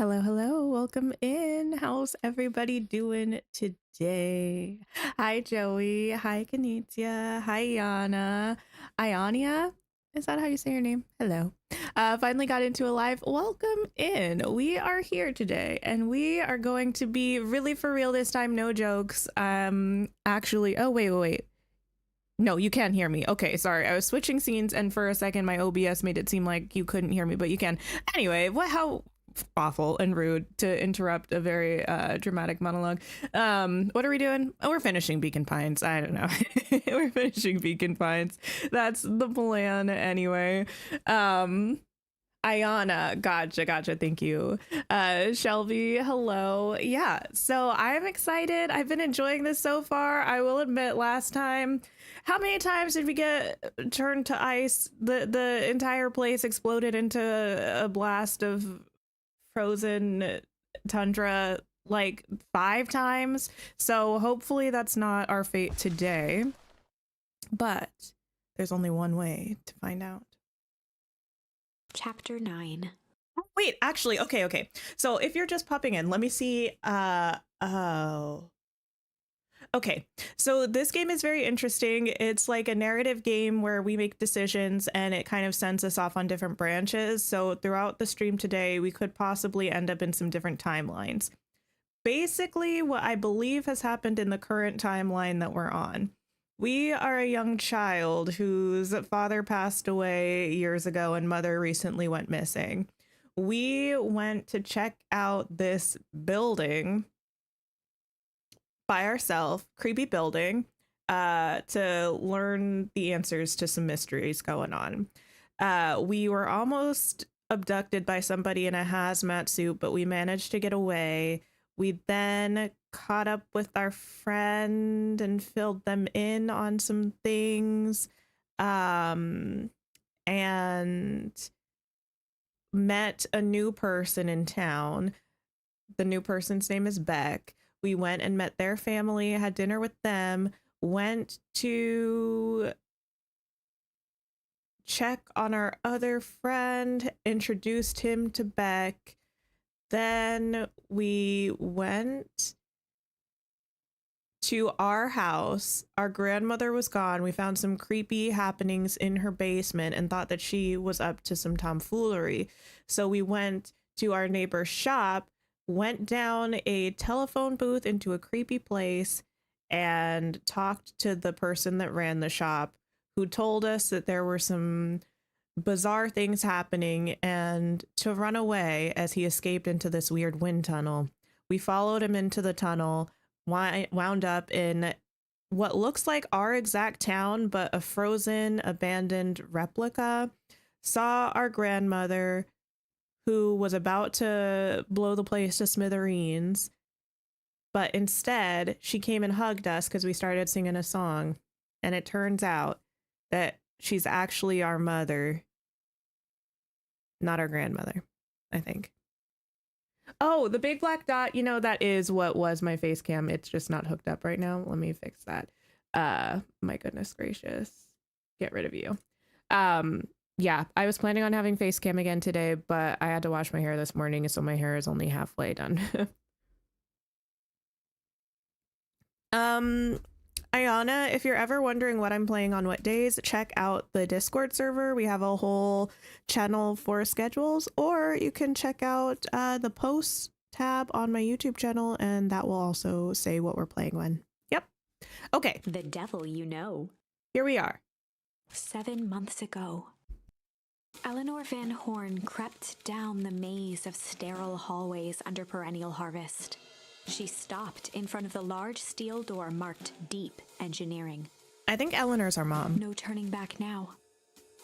Hello, hello. Welcome in. How's everybody doing today? Hi, Joey. Hi, Kanitia. Hi, Yana. Ionia? Is that how you say your name? Hello. Finally got into a live. Welcome in. We are here today and we are going to be really for real this time. No jokes. Actually, oh, wait. No, you can't hear me. Okay, sorry. I was switching scenes and for a second my OBS made it seem like you couldn't hear me, but you can. Anyway, how awful and rude to interrupt a very dramatic monologue. What are we doing? Oh, we're finishing Beacon Pines. I don't know. We're finishing Beacon Pines. That's the plan anyway. Ayana, gotcha. Thank you. Shelby, hello. Yeah, so I'm excited. I've been enjoying this so far. I will admit, last time, how many times did we get turned to ice? The entire place exploded into a blast of frozen tundra like 5 times. So hopefully that's not our fate today. But there's only one way to find out. Chapter 9. Oh, wait, actually, okay. So if you're just popping in, let me see. Oh. Okay, so this game is very interesting. It's like a narrative game where we make decisions and it kind of sends us off on different branches. So throughout the stream today, we could possibly end up in some different timelines. Basically, what I believe has happened in the current timeline that we're on. We are a young child whose father passed away years ago and mother recently went missing. We went to check out this building by ourselves, creepy building, to learn the answers to some mysteries going on. We were almost abducted by somebody in a hazmat suit, but we managed to get away. We then caught up with our friend and filled them in on some things, and met a new person in town. The new person's name is Beck. We went and met their family, had dinner with them, went to check on our other friend, introduced him to Beck. Then we went to our house. Our grandmother was gone. We found some creepy happenings in her basement and thought that she was up to some tomfoolery. So we went to our neighbor's shop, went down a telephone booth into a creepy place, and talked to the person that ran the shop, who told us that there were some bizarre things happening and to run away as he escaped into this weird wind tunnel. We followed him into the tunnel, wound up in what looks like our exact town, but a frozen, abandoned replica. Saw our grandmother, who was about to blow the place to smithereens, but instead she came and hugged us because we started singing a song. And it turns out that she's actually our mother, not our grandmother, I think. Oh, the big black dot, that is what was my face cam. It's just not hooked up right now. Let me fix that. My goodness gracious. Get rid of you. Yeah, I was planning on having face cam again today, but I had to wash my hair this morning, so my hair is only halfway done. Ayana, if you're ever wondering what I'm playing on what days, check out the Discord server. We have a whole channel for schedules, or you can check out the posts tab on my YouTube channel, and that will also say what we're playing when. Yep. Okay. The devil you know. Here we are. 7 months ago. Eleanor Van Horn crept down the maze of sterile hallways under perennial harvest. She stopped in front of the large steel door marked Deep Engineering. I think Eleanor's our mom. No turning back now.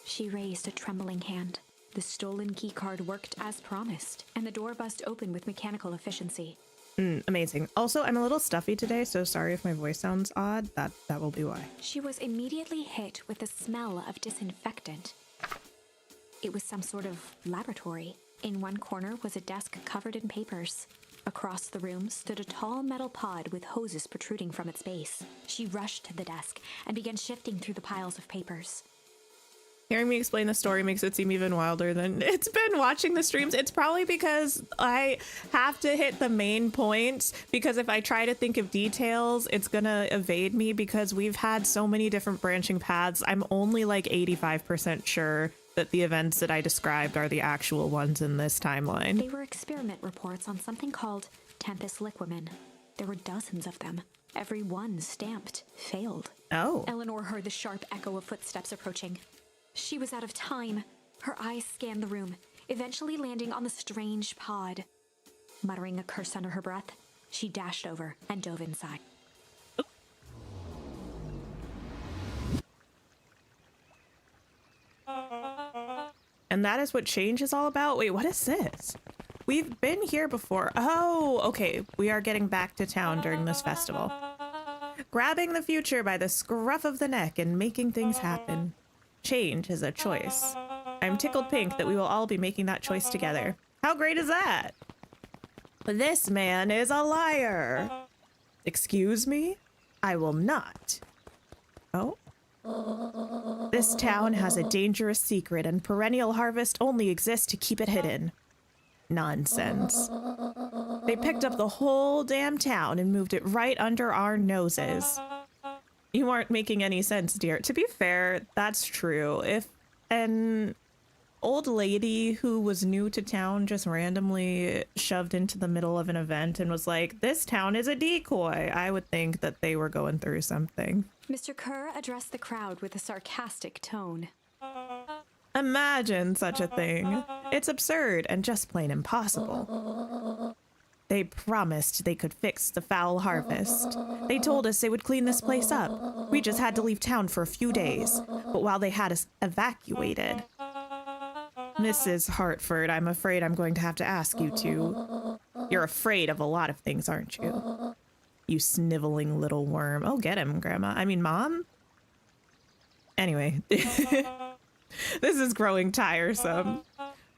She raised a trembling hand. The stolen keycard worked as promised, and the door buzzed open with mechanical efficiency. Amazing. Also, I'm a little stuffy today, so sorry if my voice sounds odd. That will be why. She was immediately hit with the smell of disinfectant. It was some sort of laboratory. In one corner was a desk covered in papers. Across the room stood a tall metal pod with hoses protruding from its base. She rushed to the desk and began shifting through the piles of papers. Hearing me explain the story makes it seem even wilder than it's been watching the streams. It's probably because I have to hit the main points, because if I try to think of details, it's gonna evade me because we've had so many different branching paths. I'm only like 85% sure that the events that I described are the actual ones in this timeline. They were experiment reports on something called Tempest Liquamen. There were dozens of them. Every one stamped failed. Oh. Eleanor heard the sharp echo of footsteps approaching. She was out of time. Her eyes scanned the room, eventually landing on the strange pod. Muttering a curse under her breath, she dashed over and dove inside. And that is what change is all about? Wait, what is this? We've been here before. Oh, okay. We are getting back to town during this festival. Grabbing the future by the scruff of the neck and making things happen. Change is a choice. I'm tickled pink that we will all be making that choice together. How great is that? This man is a liar. Excuse me? I will not. Oh? This town has a dangerous secret, and perennial harvest only exists to keep it hidden. Nonsense. They picked up the whole damn town and moved it right under our noses. You aren't making any sense, dear. To be fair, that's true. If an old lady who was new to town just randomly shoved into the middle of an event and was like, this town is a decoy, I would think that they were going through something. Mr. Kerr addressed the crowd with a sarcastic tone. Imagine such a thing. It's absurd and just plain impossible. They promised they could fix the foul harvest. They told us they would clean this place up. We just had to leave town for a few days. But while they had us evacuated... Mrs. Hartford, I'm afraid I'm going to have to ask you to... You're afraid of a lot of things, aren't you? You sniveling little worm. Oh, get him, Grandma. I mean, Mom? Anyway. This is growing tiresome.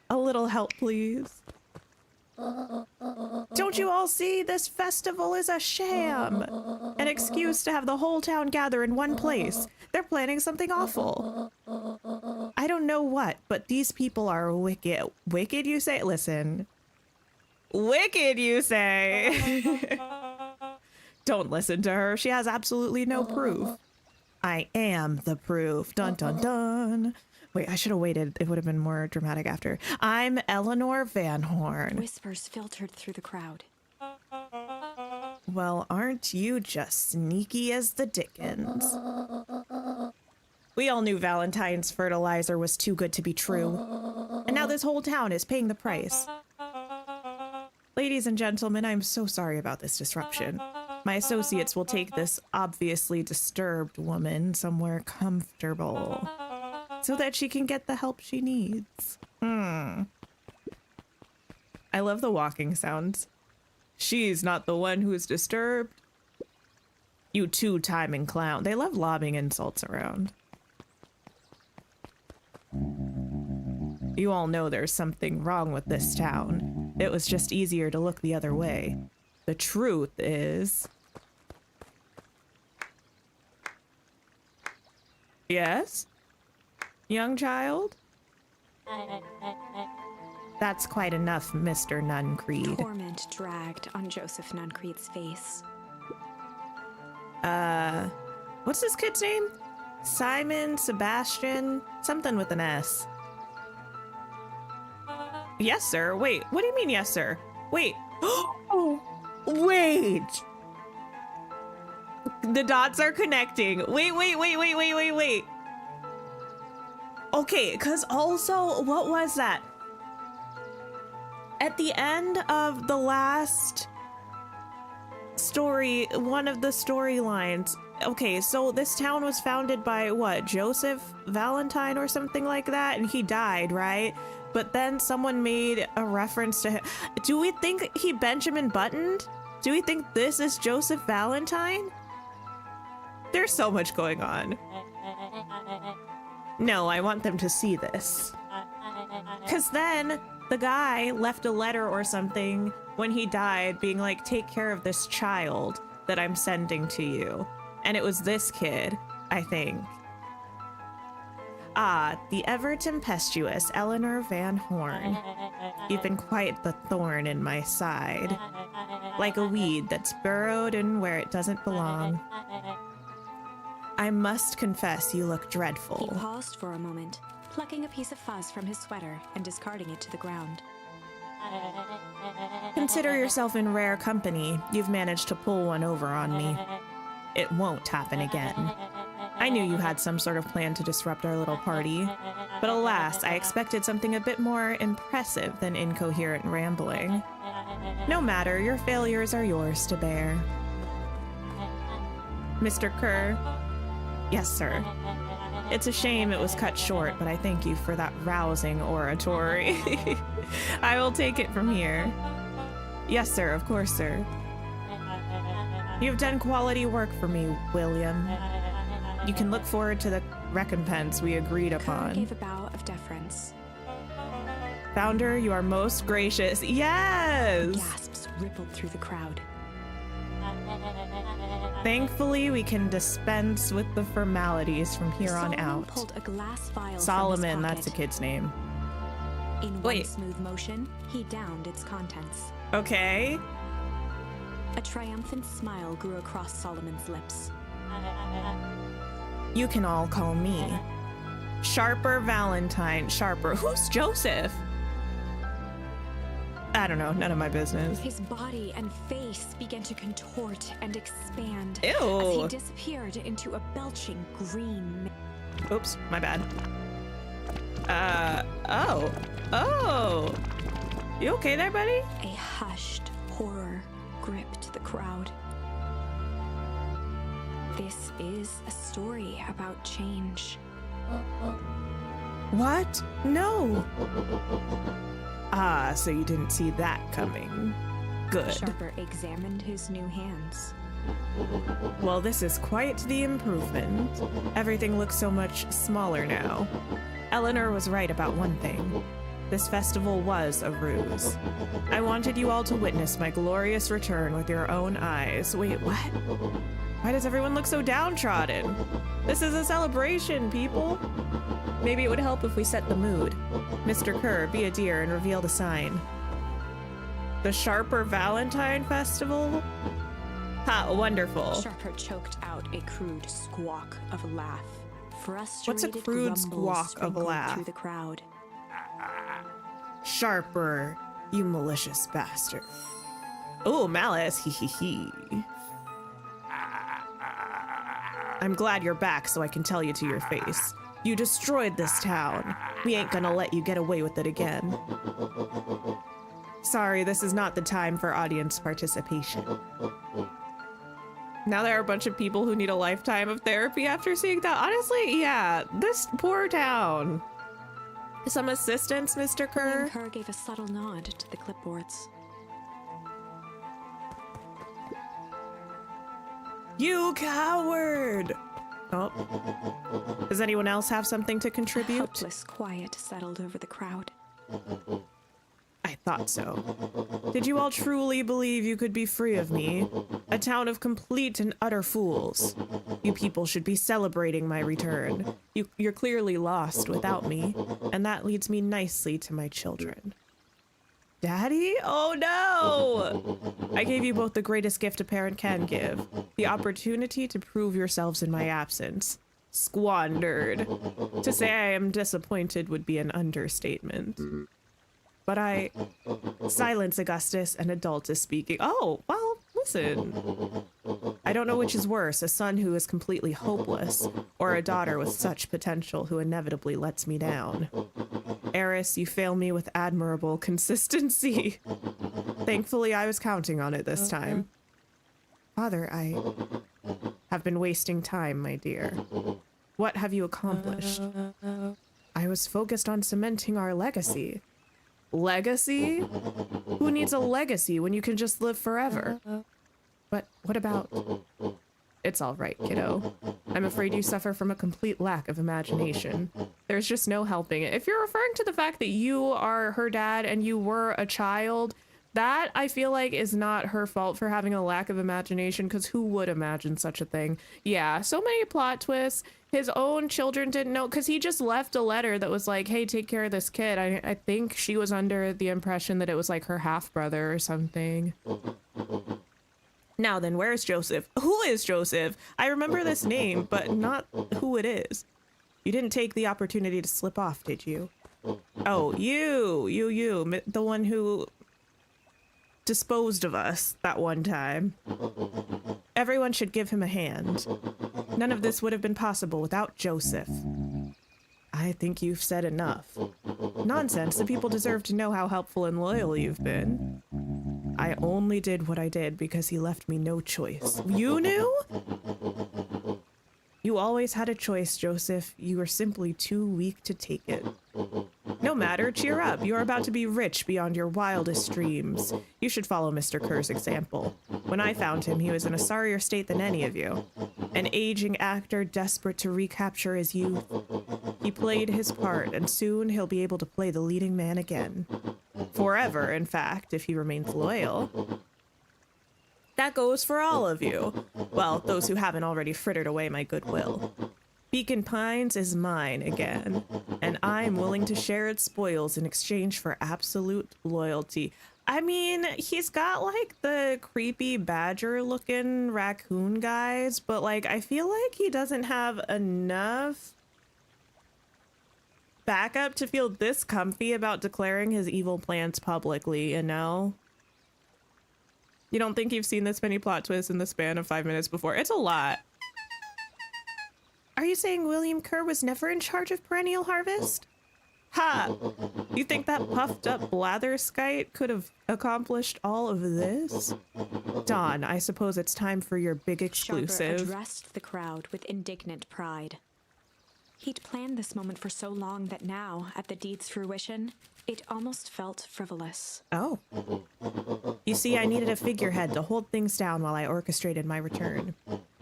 A little help, please. Don't you all see? This festival is a sham. An excuse to have the whole town gather in one place. They're planning something awful. I don't know what, but these people are wicked. Wicked, you say? Listen. Wicked, you say? Don't listen to her. She has absolutely no proof. I am the proof. Dun, dun, dun. Wait, I should have waited. It would have been more dramatic after. I'm Eleanor Van Horn. Whispers filtered through the crowd. Well, aren't you just sneaky as the dickens? We all knew Valentine's fertilizer was too good to be true. And now this whole town is paying the price. Ladies and gentlemen, I'm so sorry about this disruption. My associates will take this obviously disturbed woman somewhere comfortable so that she can get the help she needs. I love the walking sounds. She's not the one who's disturbed. You two-timing clown. They love lobbing insults around. You all know there's something wrong with this town. It was just easier to look the other way. The truth is... Yes? Young child? That's quite enough, Mr. Nuncreed. Torment dragged on Joseph Nuncreed's face. What's this kid's name? Simon, Sebastian, something with an S. Yes, sir. Wait, what do you mean, yes, sir? Wait. Oh, wait. The dots are connecting. Wait. Okay, because also, what was that? At the end of the last story, one of the storylines, okay, so this town was founded by what, Joseph Valentine or something like that, and he died, right? But then someone made a reference to him. Do we think he Benjamin Buttoned? Do we think this is Joseph Valentine? There's so much going on. No, I want them to see this. Because then the guy left a letter or something when he died being like, take care of this child that I'm sending to you. And it was this kid, I think. Ah, the ever-tempestuous Eleanor Van Horn. You've been quite the thorn in my side, like a weed that's burrowed in where it doesn't belong. I must confess you look dreadful. He paused for a moment, plucking a piece of fuzz from his sweater and discarding it to the ground. Consider yourself in rare company. You've managed to pull one over on me. It won't happen again. I knew you had some sort of plan to disrupt our little party, but alas, I expected something a bit more impressive than incoherent rambling. No matter, your failures are yours to bear. Mr. Kerr? Yes, sir. It's a shame it was cut short, but I thank you for that rousing oratory. I will take it from here. Yes, sir, of course, sir. You've done quality work for me, William. You can look forward to the recompense we agreed upon. Kerr gave a bow of deference. Founder, you are most gracious. Yes! Gasps rippled through the crowd. Thankfully, we can dispense with the formalities from here on Solomon out. pulled a glass vial Solomon, from his that's a pocket. kid's name. In Wait. one smooth motion, he downed its contents. Okay. A triumphant smile grew across Solomon's lips. You can all call me Sharper Valentine. Sharper. Who's Joseph? I don't know. None of my business. His body and face began to contort and expand Ew. as he disappeared into a belching green. Oops, my bad. Oh. You okay there, buddy? A hushed horror gripped the crowd. This is a story about change. What? No. Ah, so you didn't see that coming. Good. Sharper examined his new hands. Well, this is quite the improvement. Everything looks so much smaller now. Eleanor was right about one thing. This festival was a ruse. I wanted you all to witness my glorious return with your own eyes. Wait, what? Why does everyone look so downtrodden? This is a celebration, people. Maybe it would help if we set the mood. Mr. Kerr, be a dear and reveal the sign. The Sharper Valentine Festival? Ha, wonderful. Sharper choked out a crude squawk of a laugh. What's Frustrated a crude grumbles squawk of a sprinkled laugh? through the crowd. Sharper, you malicious bastard. Ooh, malice, hee hee hee. I'm glad you're back so I can tell you to your face. You destroyed this town. We ain't gonna let you get away with it again. Sorry, this is not the time for audience participation. Now there are a bunch of people who need a lifetime of therapy after seeing that. Honestly, yeah, this poor town. Some assistance, Mr. Kerr? Kerr gave a subtle nod to the clipboards. You coward! Oh. Does anyone else have something to contribute? Hopeless quiet settled over the crowd. I thought so. Did you all truly believe you could be free of me? A town of complete and utter fools. You people should be celebrating my return. You're clearly lost without me, and that leads me nicely to my children. Daddy? Oh no! I gave you both the greatest gift a parent can give, the opportunity to prove yourselves in my absence. Squandered. To say I am disappointed would be an understatement. But silence, Augustus, an adult is speaking. Oh, well, listen. I don't know which is worse, a son who is completely hopeless, or a daughter with such potential who inevitably lets me down. Eris, you fail me with admirable consistency. Thankfully, I was counting on it this time. Father, I have been wasting time, my dear. What have you accomplished? I was focused on cementing our legacy. Legacy? Who needs a legacy when you can just live forever? But what about... It's all right, kiddo. I'm afraid you suffer from a complete lack of imagination. There's just no helping it. If you're referring to the fact that you are her dad and you were a child That, I feel like, is not her fault for having a lack of imagination, because who would imagine such a thing? Yeah, so many plot twists. His own children didn't know, because he just left a letter that was like, hey, take care of this kid. I think she was under the impression that it was like her half-brother or something. Now then, where's Joseph? Who is Joseph? I remember this name, but not who it is. You didn't take the opportunity to slip off, did you? Oh, you, the one who disposed of us that one time. Everyone should give him a hand. None of this would have been possible without Joseph. I think you've said enough. Nonsense, the people deserve to know how helpful and loyal you've been. I only did what I did because he left me no choice. You knew? You always had a choice, Joseph. You were simply too weak to take it. No matter, cheer up. You are about to be rich beyond your wildest dreams. You should follow Mr. Kerr's example. When I found him, he was in a sorrier state than any of you. An aging actor desperate to recapture his youth. He played his part, and soon he'll be able to play the leading man again. Forever, in fact, if he remains loyal. That goes for all of you. Well, those who haven't already frittered away my goodwill. Beacon Pines is mine again, and I'm willing to share its spoils in exchange for absolute loyalty. I mean, he's got like the creepy badger looking raccoon guys, but like I feel like he doesn't have enough backup to feel this comfy about declaring his evil plans publicly, you know? You don't think you've seen this many plot twists in the span of 5 minutes before? It's a lot. Are you saying William Kerr was never in charge of Perennial Harvest? Ha! You think that puffed up blatherskite could have accomplished all of this? Dawn, I suppose it's time for your big exclusive. Sharper addressed the crowd with indignant pride. He'd planned this moment for so long that now, at the deed's fruition, it almost felt frivolous. Oh. You see, I needed a figurehead to hold things down while I orchestrated my return.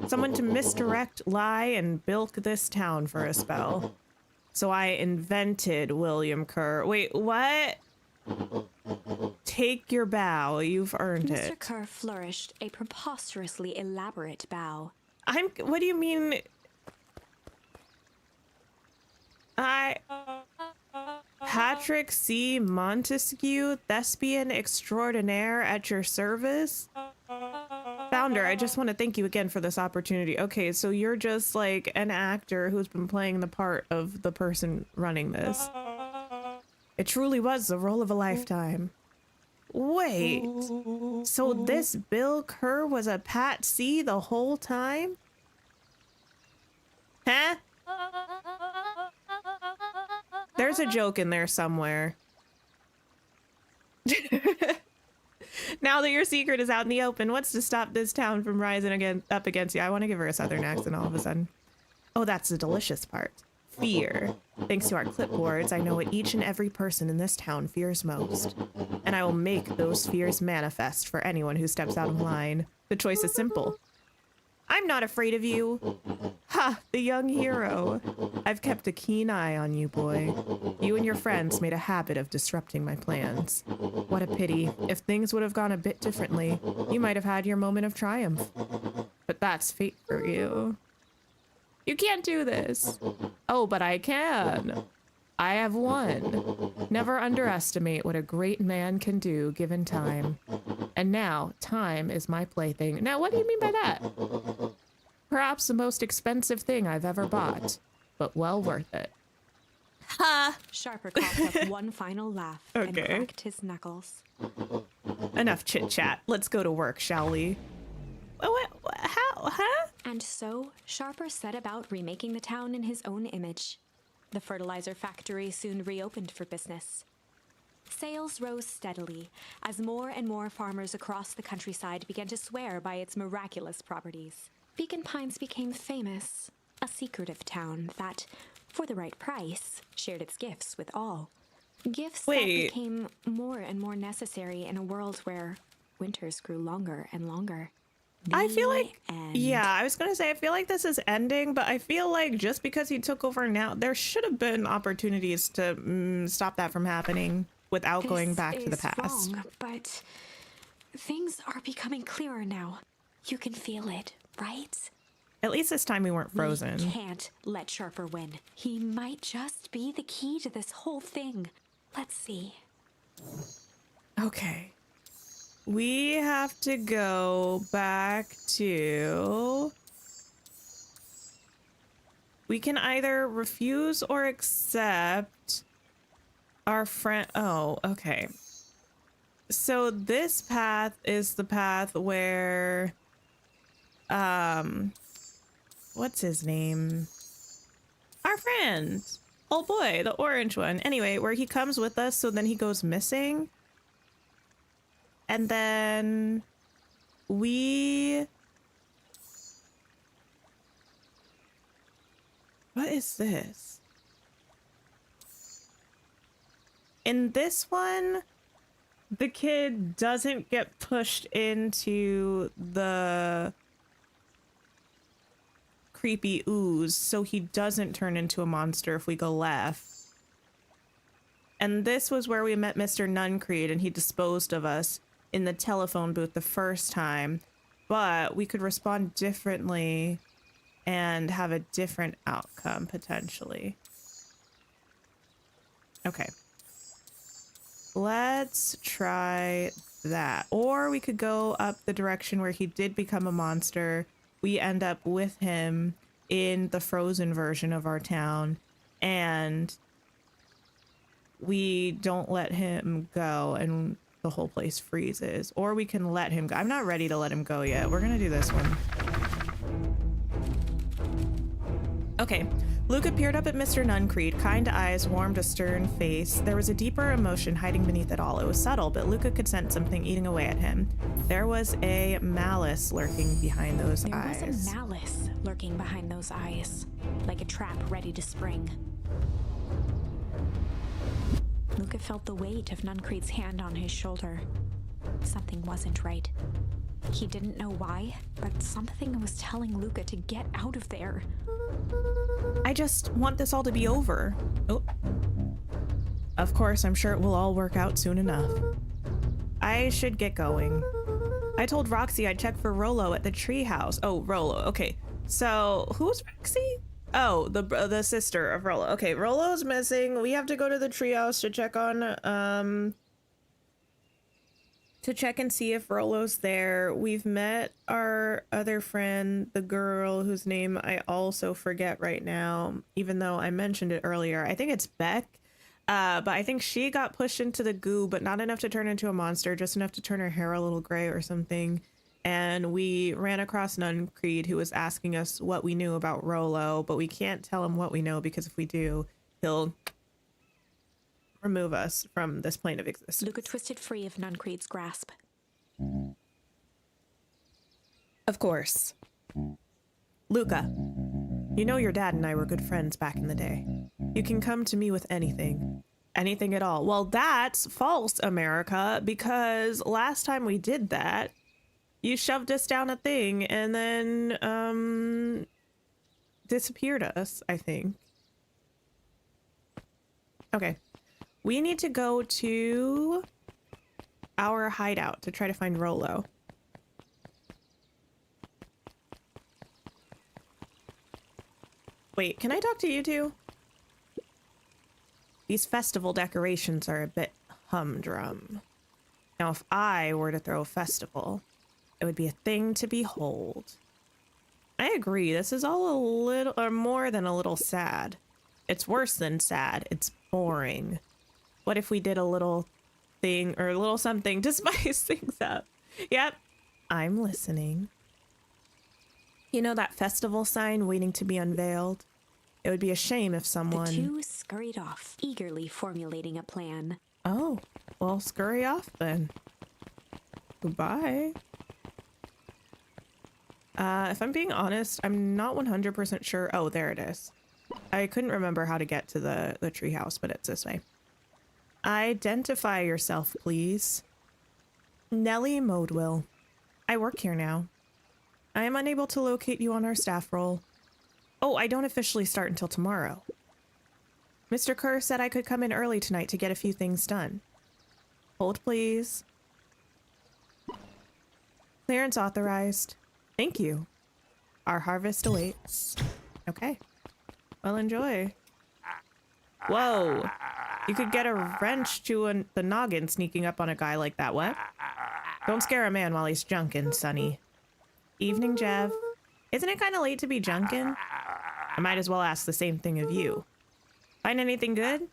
Someone to misdirect, lie, and bilk this town for a spell. So I invented William Kerr. Wait, what? Take your bow. You've earned it. Mr. Kerr flourished a preposterously elaborate bow. What do you mean? Patrick C. Montesquieu, thespian extraordinaire at your service? Founder, I just want to thank you again for this opportunity. Okay, so you're just like an actor who's been playing the part of the person running this. It truly was the role of a lifetime. Wait, so this Bill Kerr was a Pat C the whole time? Huh? There's a joke in there somewhere. Now that your secret is out in the open, what's to stop this town from rising up against you? I want to give her a southern accent all of a sudden. Oh, that's the delicious part. Fear. Thanks to our clipboards, I know what each and every person in this town fears most. And I will make those fears manifest for anyone who steps out of line. The choice is simple. I'm not afraid of you. Ha, the young hero. I've kept a keen eye on you, boy. You and your friends made a habit of disrupting my plans. What a pity. If things would have gone a bit differently, you might have had your moment of triumph. But that's fate for you. You can't do this. Oh, but I can. I have won. Never underestimate what a great man can do given time. And now, time is my plaything. Now, what do you mean by that? Perhaps the most expensive thing I've ever bought, but well worth it. Ha! Sharper coughed up one final laugh and cracked his knuckles. Enough chit-chat. Let's go to work, shall we? What? How? Huh? And so, Sharper set about remaking the town in his own image. The fertilizer factory soon reopened for business. Sales rose steadily as more and more farmers across the countryside began to swear by its miraculous properties. Beacon Pines became famous, a secretive town that, for the right price, shared its gifts with all. Gifts that became more and more necessary in a world where winters grew longer and longer. I feel like, yeah, I was going to say, I feel like this is ending, but I feel like just because he took over now, there should have been opportunities to stop that from happening. without going back to the past. Wrong, but things are becoming clearer now. You can feel it, right? At least this time we weren't frozen. We can't let Sharper win. He might just be the key to this whole thing. Let's see. Okay. We have to go back to... We can either refuse or accept our friend... Oh, okay. So this path is the path where... What's his name? Our friend. Oh boy, the orange one. Anyway, where he comes with us, so then he goes missing. And then we... What is this? In this one, the kid doesn't get pushed into the creepy ooze, so he doesn't turn into a monster if we go left. And this was where we met Mr. Nuncreed, and he disposed of us in the telephone booth the first time, but we could respond differently and have a different outcome potentially. Okay. Let's try that. Or we could go up the direction where he did become a monster. We end up with him in the frozen version of our town, and we don't let him go and the whole place freezes. Or we can let him go. I'm not ready to let him go yet. We're gonna do this one. Okay. Luke peered up at Mr. Nuncreed. Kind eyes warmed a stern face. There was a deeper emotion hiding beneath it all. It was subtle, but Luca could sense something eating away at him. There was a malice lurking behind those eyes. There was a malice lurking behind those eyes, like a trap ready to spring. Luca felt the weight of Nuncreed's hand on his shoulder. Something wasn't right. He didn't know why, but something was telling Luca to get out of there. I just want this all to be over. Oh. Of course, I'm sure it will all work out soon enough. I should get going. I told Roxy I'd check for Rollo at the treehouse. Oh, Rollo. Okay. So, who's Roxy? Oh, the sister of Rollo. Okay, Rollo's missing. We have to go to the treehouse to check on, to check and see if Rollo's there. We've met our other friend, the girl whose name I also forget right now, even though I mentioned it earlier. I think it's Beck. But I think she got pushed into the goo, but not enough to turn into a monster, just enough to turn her hair a little gray or something. And we ran across Nuncreed, who was asking us what we knew about Rollo, but we can't tell him what we know, because if we do, he'll remove us from this plane of existence. Luca twisted free of Nuncreed's grasp. Of course. Luca, you know your dad and I were good friends back in the day. You can come to me with anything. Anything at all. Well, that's false, America, because last time we did that, you shoved us down a thing and then, disappeared us, I think. Okay. We need to go to our hideout to try to find Rollo. Wait, can I talk to you two? These festival decorations are a bit humdrum. Now, if I were to throw a festival, it would be a thing to behold. I agree, this is all a little, or more than a little sad. It's worse than sad, it's boring. What if we did a little thing, or a little something to spice things up? Yep, I'm listening. You know that festival sign waiting to be unveiled? It would be a shame if someone... The two scurried off, eagerly formulating a plan. Oh, well, scurry off then. Goodbye. If I'm being honest, I'm not 100% sure. Oh, there it is. I couldn't remember how to get to the treehouse, but it's this way. Identify yourself, please. Nellie Modewell. I work here now. I am unable to locate you on our staff roll. Oh, I don't officially start until tomorrow. Mr. Kerr said I could come in early tonight to get a few things done. Hold, please. Clearance authorized. Thank you. Our harvest awaits. Okay. Well, enjoy. Whoa. You could get a wrench to the noggin sneaking up on a guy like that. What? Don't scare a man while he's junkin', Sonny. Evening, Jev. Isn't it kind of late to be junkin'? I might as well ask the same thing of you. Find anything good?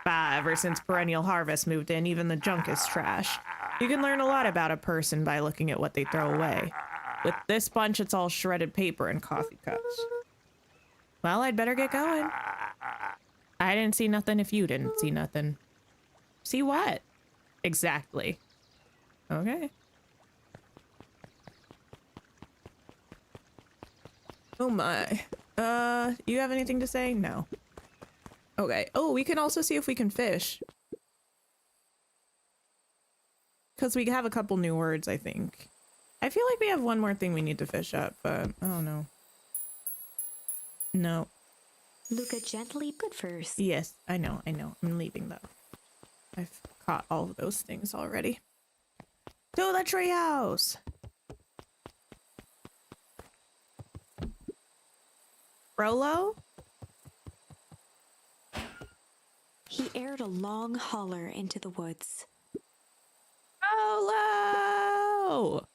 Bah, ever since Perennial Harvest moved in, even the junk is trash. You can learn a lot about a person by looking at what they throw away. With this bunch, it's all shredded paper and coffee cups. Well, I'd better get going. I didn't see nothing if you didn't see nothing. See what? Exactly. Okay. Oh my. You have anything to say? No. Okay. Oh, we can also see if we can fish. Because we have a couple new words, I think. I feel like we have one more thing we need to fish up, but I don't know. No. Luca gently put first. Yes, I know. I'm leaving though. I've caught all of those things already. To the treehouse! Frollo? He aired a long holler into the woods. Frollo!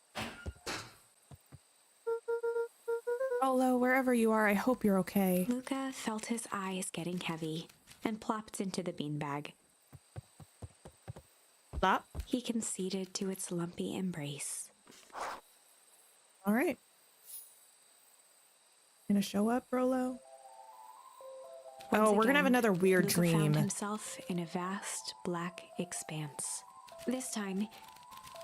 Frollo, wherever you are, I hope you're okay. Luca felt his eyes getting heavy and plopped into the beanbag. Stop. He conceded to its lumpy embrace. All right. Gonna show up, Frollo? Once We're gonna have again, another weird Luca dream. found himself in a vast black expanse. This time,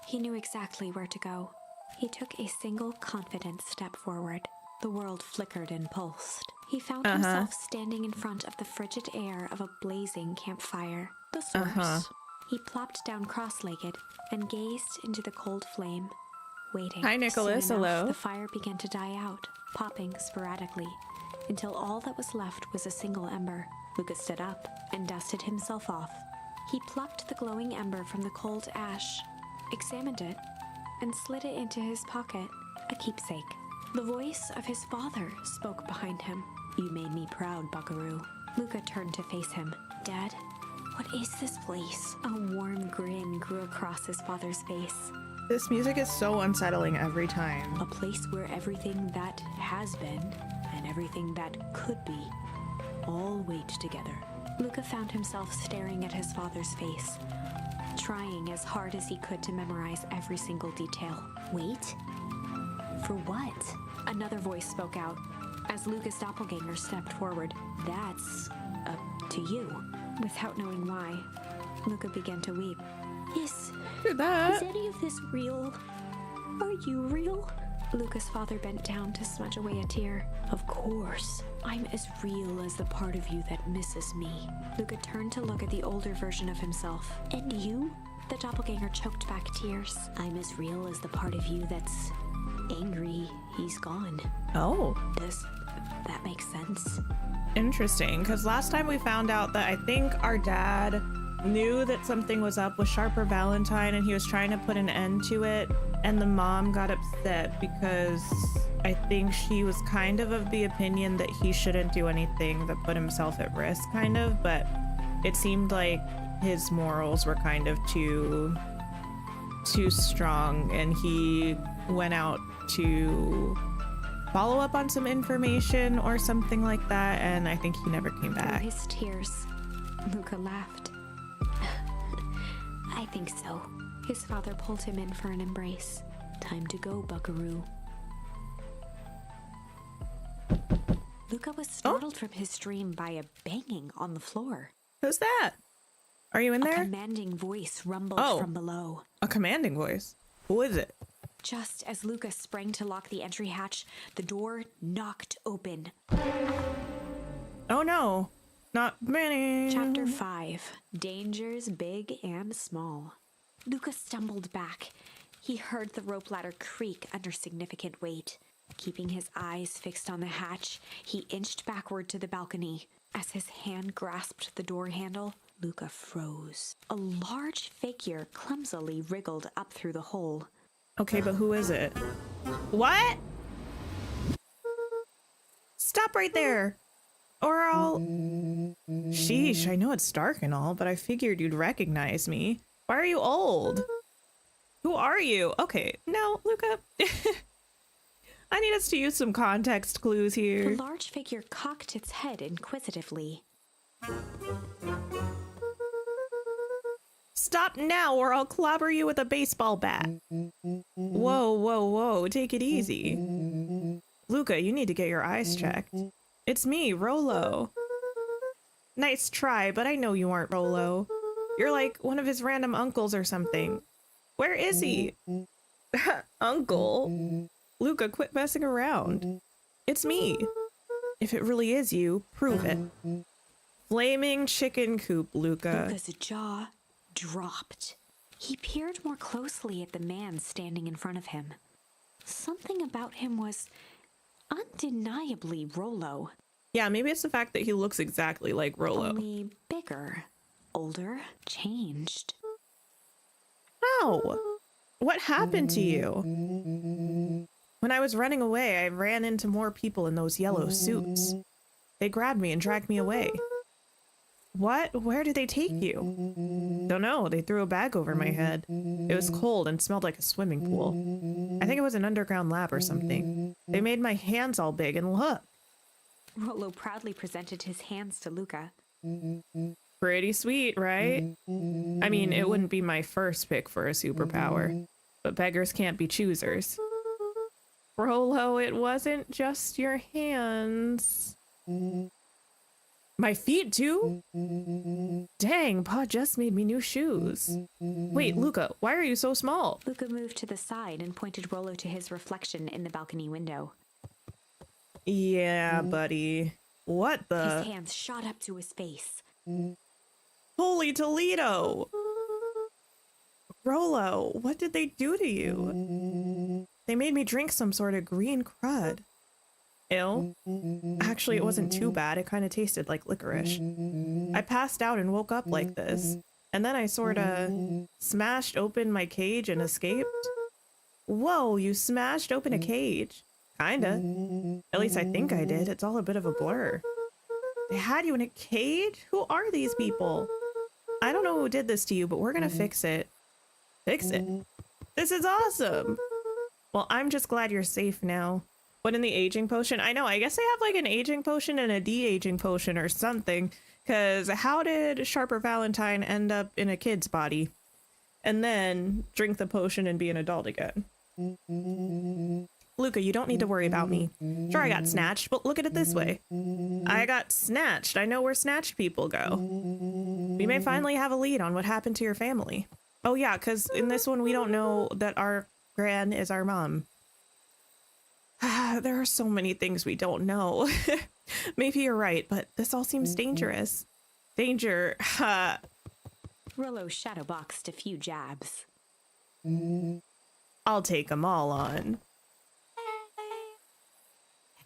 he knew exactly where to go. He took a single confident step forward. The world flickered and pulsed. He found himself standing in front of the frigid air of a blazing campfire. The source. He plopped down cross-legged and gazed into the cold flame, waiting. Hi, Nicholas. Soon enough, Hello. the fire began to die out, popping sporadically, until all that was left was a single ember. Lucas stood up and dusted himself off. He plucked the glowing ember from the cold ash, examined it, and slid it into his pocket, a keepsake. The voice of his father spoke behind him. You made me proud, Buckaroo. Luca turned to face him. Dad, what is this place? A warm grin grew across his father's face. This music is so unsettling every time. A place where everything that has been and everything that could be all wait together. Luca found himself staring at his father's face, trying as hard as he could to memorize every single detail. Wait? For what? Another voice spoke out as Luca's doppelganger stepped forward. That's up to you. Without knowing why, Luca began to weep. Is any of this real? Are you real? Luca's father bent down to smudge away a tear. Of course. I'm as real as the part of you that misses me. Luca turned to look at the older version of himself. And you? The doppelganger choked back tears. I'm as real as the part of you that's angry he's gone. Oh. Does that make sense? Interesting, because last time we found out that I think our dad knew that something was up with Sharper Valentine and he was trying to put an end to it, and the mom got upset because I think she was kind of the opinion that he shouldn't do anything that put himself at risk, kind of, but it seemed like his morals were kind of too strong, and he went out to follow up on some information or something like that, and I think he never came back. Through his tears, Luca laughed. I think so. His father pulled him in for an embrace. Time to go, Buckaroo. Luca was startled from his dream by a banging on the floor. Who's that? Are you in A there? commanding voice rumbled from below. A commanding voice. Who is it? Just as Luca sprang to lock the entry hatch, the door knocked open. Oh no, not many. Chapter 5. Dangers Big and Small. Luca stumbled back. He heard the rope ladder creak under significant weight. Keeping his eyes fixed on the hatch, he inched backward to the balcony. As his hand grasped the door handle, Luca froze. A large figure clumsily wriggled up through the hole. Okay, but who is it? What? Stop right there, or I'll... Sheesh, I know it's dark and all, but I figured you'd recognize me. Why are you old? Who are you? Okay, no, Luca. I need us to use some context clues here. The large figure cocked its head inquisitively. Stop now or I'll clobber you with a baseball bat. Whoa, whoa, whoa, take it easy. Luca, you need to get your eyes checked. It's me, Rollo. Nice try, but I know you aren't Rollo. You're like one of his random uncles or something. Where is he? Uncle? Luca, quit messing around. It's me. If it really is you, prove it. Flaming chicken coop, Luca. Luca's jaw dropped. He peered more closely at the man standing in front of him. Something about him was undeniably Rollo. Yeah, maybe it's the fact that he looks exactly like Rollo. Only bigger, older, changed. How? What happened to you? When I was running away, I ran into more people in those yellow suits. They grabbed me and dragged me away. What? Where did they take you? Don't know. They threw a bag over my head. It was cold and smelled like a swimming pool. I think it was an underground lab or something. They made my hands all big and look. Rollo proudly presented his hands to Luca. Pretty sweet, right? I mean, it wouldn't be my first pick for a superpower, but beggars can't be choosers. Rollo, it wasn't just your hands. My feet too? Dang, Pa just made me new shoes. Wait, Luca, why are you so small? Luca moved to the side and pointed Rollo to his reflection in the balcony window. Yeah, buddy. What the? His hands shot up to his face. Holy Toledo! Rollo, what did they do to you? They made me drink some sort of green crud. Ew. Actually, it wasn't too bad. It kind of tasted like licorice. I passed out and woke up like this. And then I sort of smashed open my cage and escaped. Whoa, you smashed open a cage. Kinda. At least I think I did. It's all a bit of a blur. They had you in a cage? Who are these people? I don't know who did this to you, but we're gonna fix it. Fix it? This is awesome! Well, I'm just glad you're safe now. What in the aging potion? I know, I guess they have like an aging potion and a de-aging potion or something. Because how did Sharper Valentine end up in a kid's body? And then drink the potion and be an adult again? Luca, you don't need to worry about me. Sure, I got snatched, but look at it this way. I got snatched. I know where snatched people go. We may finally have a lead on what happened to your family. Oh yeah, because in this one, we don't know that our gran is our mom. There are so many things we don't know. Maybe you're right, but this all seems dangerous. Danger. Rollo shadowboxed a few jabs. I'll take them all on.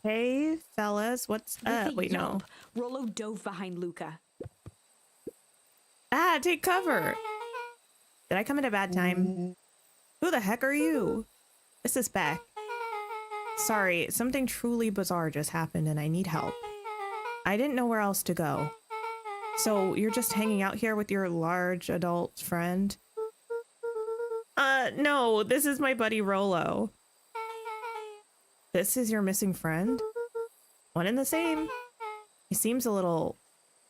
Hey, fellas, what's up? Wait, no. Rollo dove behind Luca. Ah, take cover. Did I come at a bad time? Who the heck are you? This is Beck. Sorry, something truly bizarre just happened and I need help. I didn't know where else to go. So you're just hanging out here with your large adult friend? No, this is my buddy Rollo. This is your missing friend? One and the same. He seems a little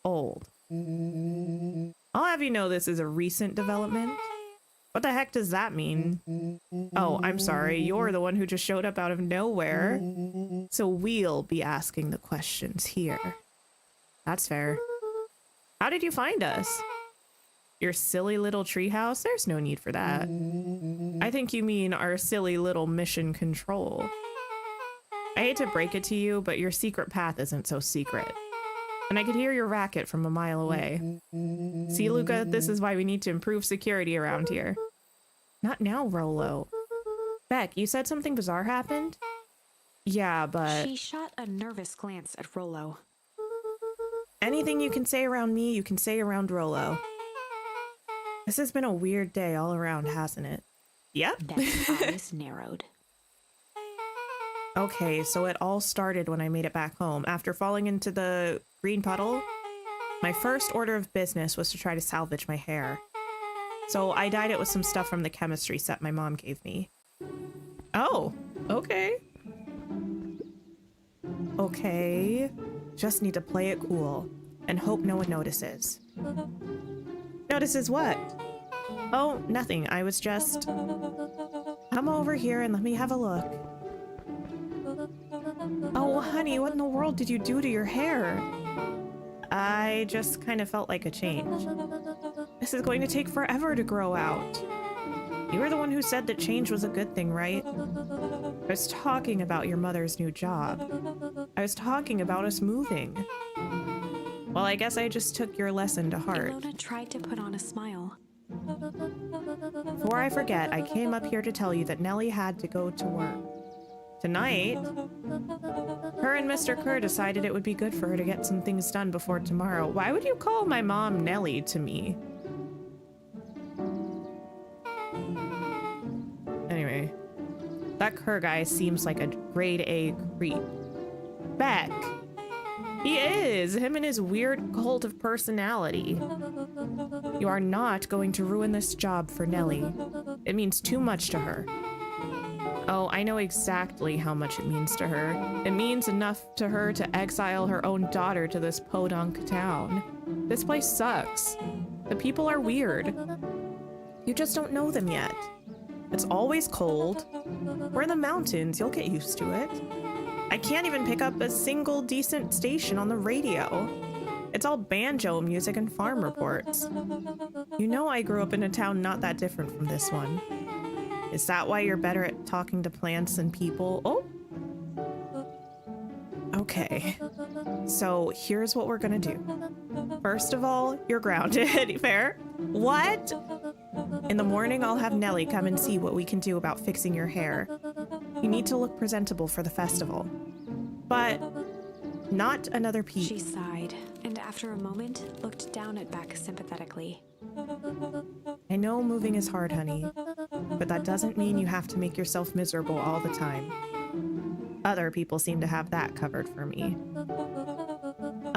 old. I'll have you know this is a recent development. What the heck does that mean? Oh, I'm sorry. You're the one who just showed up out of nowhere. So we'll be asking the questions here. That's fair. How did you find us? Your silly little treehouse? There's no need for that. I think you mean our silly little mission control. I hate to break it to you, but your secret path isn't so secret. And I could hear your racket from a mile away. See, Luca, this is why we need to improve security around here. Not now, Rollo. Beck, you said something bizarre happened? Yeah, but... She shot a nervous glance at Rollo. Anything you can say around me, you can say around Rolo. This has been a weird day all around, hasn't it? Yep. Beck's eyes narrowed. Okay, so it all started when I made it back home. After falling into the green puddle, my first order of business was to try to salvage my hair. So I dyed it with some stuff from the chemistry set my mom gave me. Oh, okay. Okay. Just need to play it cool and hope no one notices. Notices what? Oh, nothing. I was just... Come over here and let me have a look. Oh, honey, what in the world did you do to your hair? I just kind of felt like a change. This is going to take forever to grow out. You were the one who said that change was a good thing, right? I was talking about your mother's new job. I was talking about us moving. Well, I guess I just took your lesson to heart. Ilona tried to put on a smile. Before I forget, I came up here to tell you that Nellie had to go to work. Tonight, her and Mr. Kerr decided it would be good for her to get some things done before tomorrow. Why would you call my mom Nellie to me? Anyway, that Kerr guy seems like a grade A creep. Beck. He is. Him and his weird cult of personality. You are not going to ruin this job for Nellie. It means too much to her. Oh, I know exactly how much it means to her. It means enough to her to exile her own daughter to this podunk town. This place sucks. The people are weird. You just don't know them yet. It's always cold. We're in the mountains. You'll get used to it. I can't even pick up a single decent station on the radio. It's all banjo music and farm reports. You know I grew up in a town not that different from this one. Is that why you're better at talking to plants than people? Oh! Okay. So here's what we're gonna do. First of all, you're grounded. Fair? What? In the morning, I'll have Nellie come and see what we can do about fixing your hair. You need to look presentable for the festival. But not another peep. She sighed, and after a moment, looked down at Beck sympathetically. I know moving is hard, honey, but that doesn't mean you have to make yourself miserable all the time. Other people seem to have that covered for me.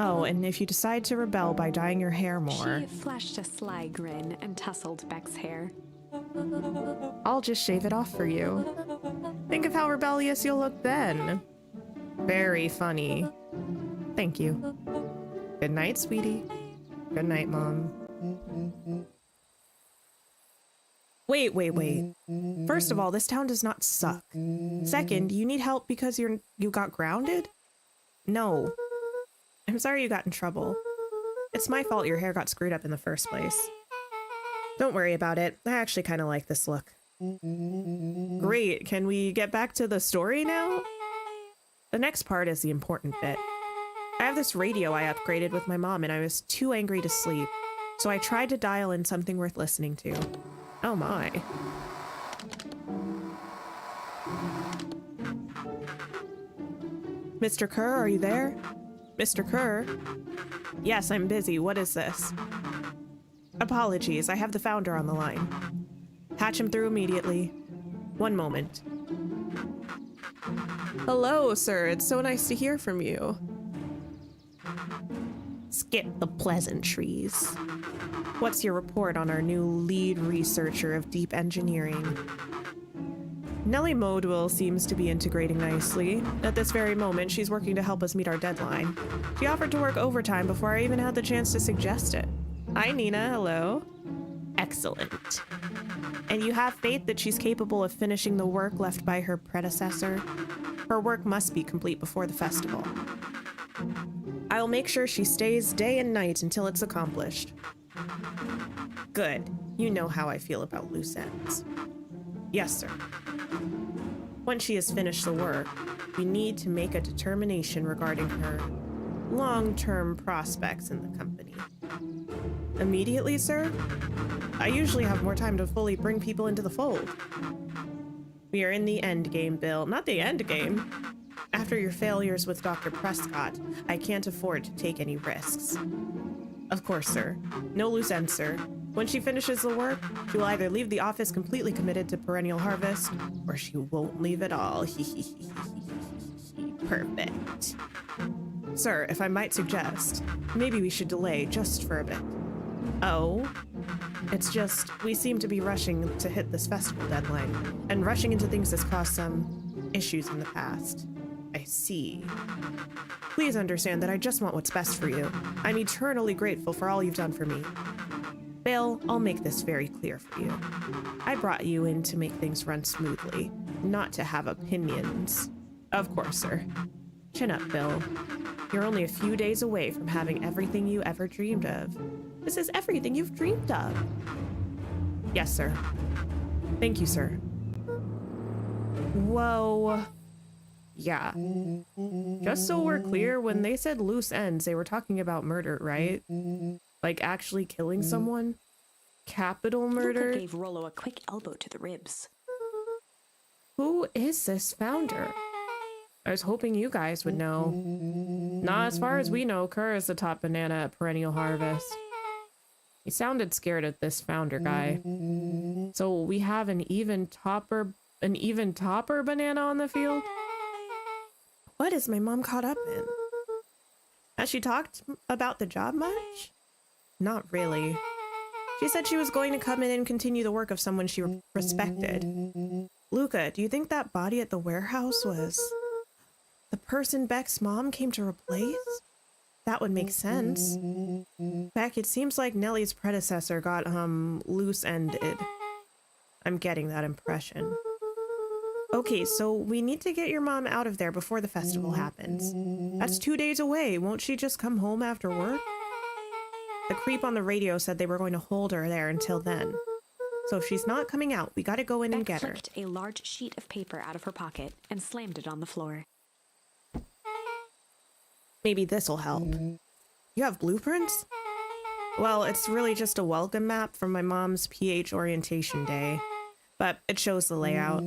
Oh, and if you decide to rebel by dyeing your hair more... She flashed a sly grin and tousled Beck's hair. I'll just shave it off for you. Think of how rebellious you'll look then. Very funny. Thank you. Good night, sweetie. Good night, Mom. Wait. First of all, this town does not suck. Second, you need help because you got grounded? No. I'm sorry you got in trouble. It's my fault your hair got screwed up in the first place. Don't worry about it. I actually kind of like this look. Great. Can we get back to the story now? The next part is the important bit. I have this radio I upgraded with my mom and I was too angry to sleep. So I tried to dial in something worth listening to. Oh my. Mr. Kerr, are you there? Mr. Kerr? Yes, I'm busy. What is this? Apologies, I have the founder on the line. Patch him through immediately. One moment. Hello, sir. It's so nice to hear from you. Skip the pleasantries. What's your report on our new lead researcher of deep engineering? Nellie Modwell seems to be integrating nicely. At this very moment, she's working to help us meet our deadline. She offered to work overtime before I even had the chance to suggest it. Hi, Nina. Hello. Excellent. And you have faith that she's capable of finishing the work left by her predecessor? Her work must be complete before the festival. I'll make sure she stays day and night until it's accomplished. Good. You know how I feel about loose ends. Yes, sir. Once she has finished the work, we need to make a determination regarding her long-term prospects in the company. Immediately, sir? I usually have more time to fully bring people into the fold. We are in the end game, Bill. Not the end game. After your failures with Dr. Prescott, I can't afford to take any risks. Of course, sir. No loose ends, sir. When she finishes the work, she will either leave the office completely committed to perennial harvest, or she won't leave at all. Perfect. Sir, if I might suggest, maybe we should delay just for a bit. Oh? It's just, we seem to be rushing to hit this festival deadline, and rushing into things has caused some issues in the past. I see. Please understand that I just want what's best for you. I'm eternally grateful for all you've done for me. Bill, I'll make this very clear for you. I brought you in to make things run smoothly, not to have opinions. Of course, sir. Chin up, Bill. You're only a few days away from having everything you ever dreamed of. This is everything you've dreamed of. Yes, sir. Thank you, sir. Whoa. Yeah. Just so we're clear, when they said loose ends, they were talking about murder, right? Like actually killing someone? Capital murder? Luca gave Rollo a quick elbow to the ribs. Who is this founder? I was hoping you guys would know. Not as far as we know, Kerr is the top banana at Perennial Harvest. He sounded scared at this founder guy. So we have an even topper banana on the field? What is my mom caught up in? Has she talked about the job much? Not really. She said she was going to come in and continue the work of someone she respected. Luca, do you think that body at the warehouse was the person Beck's mom came to replace? That would make sense. Beck, it seems like Nellie's predecessor got, loose-ended. I'm getting that impression. Okay, so we need to get your mom out of there before the festival happens. That's 2 days away. Won't she just come home after work? The creep on the radio said they were going to hold her there until then. So if she's not coming out, we gotta go in and get her. Beck flicked a large sheet of paper out of her pocket and slammed it on the floor. Maybe this'll help. You have blueprints? Well, it's really just a welcome map from my mom's PH orientation day, but it shows the layout.